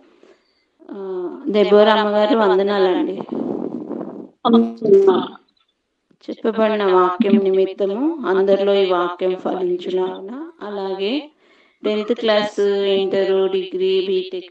దెబోరా అమ్మగారు వందనాలండి. చెప్పబడిన వాక్యం నిమిత్తము అందరిలో ఈ వాక్యం ఫలించులాగున, అలాగే 10th class, inter, degree, BTech